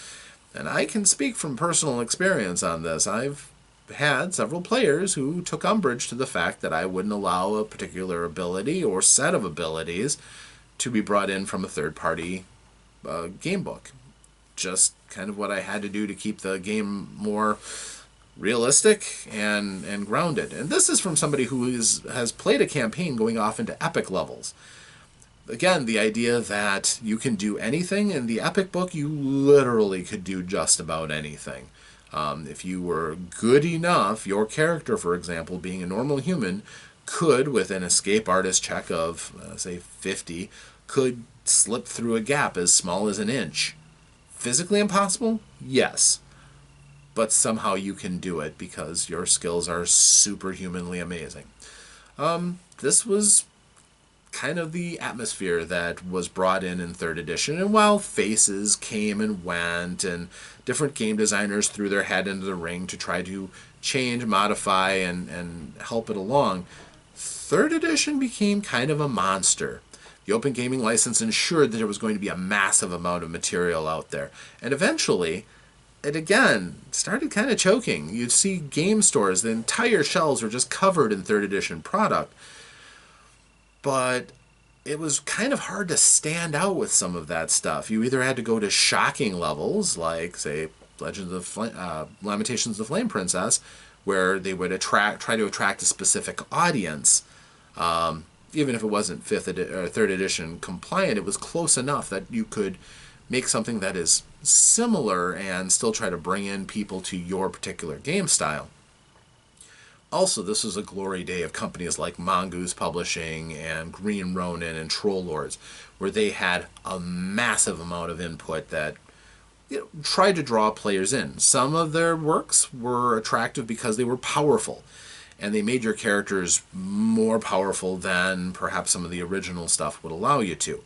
And I can speak from personal experience on this. I've had several players who took umbrage to the fact that I wouldn't allow a particular ability or set of abilities to be brought in from a third-party game book. Just kind of what I had to do to keep the game more realistic and grounded. And this is from somebody who has played a campaign going off into epic levels. Again, the idea that you can do anything in the epic book, you literally could do just about anything. If you were good enough, your character, for example, being a normal human, could, with an escape artist check of, say, 50, could slip through a gap as small as an inch. Physically impossible? Yes. But somehow you can do it because your skills are superhumanly amazing. This was kind of the atmosphere that was brought in 3rd edition, and while faces came and went and different game designers threw their head into the ring to try to change, modify, and help it along, 3rd edition became kind of a monster. The Open Gaming License ensured that there was going to be a massive amount of material out there, and eventually it again started kind of choking. You'd see game stores, the entire shelves were just covered in 3rd edition product. But it was kind of hard to stand out with some of that stuff. You either had to go to shocking levels, like, say, Lamentations of the Flame Princess, where they would try to attract a specific audience. Even if it wasn't 3rd edition compliant, it was close enough that you could make something that is similar and still try to bring in people to your particular game style. Also, this was a glory day of companies like Mongoose Publishing and Green Ronin and Troll Lords, where they had a massive amount of input that tried to draw players in. Some of their works were attractive because they were powerful, and they made your characters more powerful than perhaps some of the original stuff would allow you to.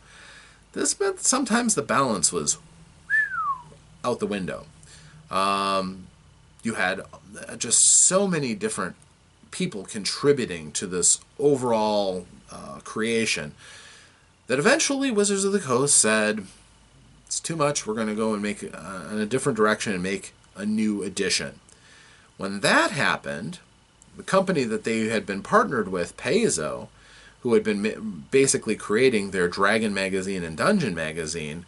This meant sometimes the balance was out the window. You had just so many different people contributing to this overall creation that eventually Wizards of the Coast said, it's too much, we're going to go and make in a different direction and make a new edition. When that happened, the company that they had been partnered with, Paizo, who had been basically creating their Dragon Magazine and Dungeon Magazine,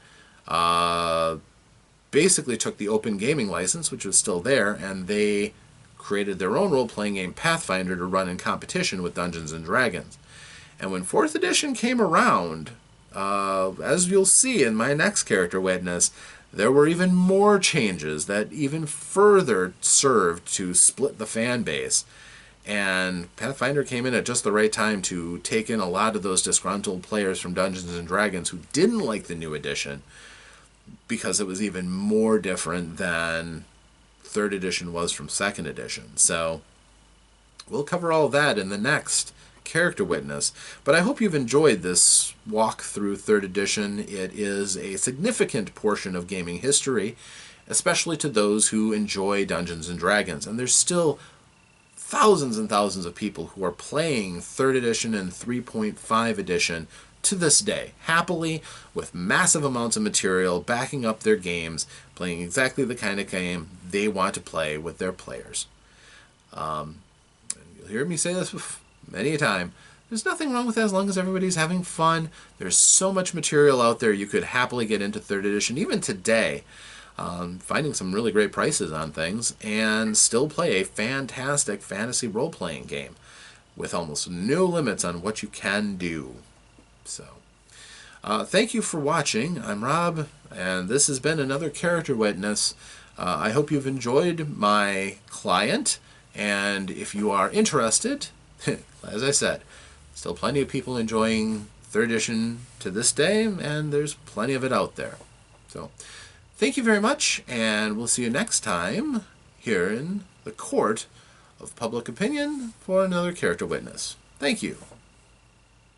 basically took the Open Gaming License, which was still there, and they created their own role-playing game, Pathfinder, to run in competition with Dungeons & Dragons. And when 4th edition came around, as you'll see in my next character witness, there were even more changes that even further served to split the fan base. And Pathfinder came in at just the right time to take in a lot of those disgruntled players from Dungeons & Dragons who didn't like the new edition, because it was even more different than 3rd edition was from 2nd edition. So we'll cover all that in the next character witness. But I hope you've enjoyed this walk through 3rd edition. It is a significant portion of gaming history, especially to those who enjoy Dungeons and Dragons. And there's still thousands and thousands of people who are playing 3rd edition and 3.5 edition to this day, happily, with massive amounts of material backing up their games, playing exactly the kind of game they want to play with their players. And you'll hear me say this many a time. There's nothing wrong with that as long as everybody's having fun. There's so much material out there you could happily get into 3rd edition, even today, finding some really great prices on things, and still play a fantastic fantasy role-playing game with almost no limits on what you can do. So, thank you for watching. I'm Rob, and this has been another Character Witness. I hope you've enjoyed my client, and if you are interested, as I said, still plenty of people enjoying 3rd edition to this day, and there's plenty of it out there. So, thank you very much, and we'll see you next time here in the Court of Public Opinion for another Character Witness. Thank you.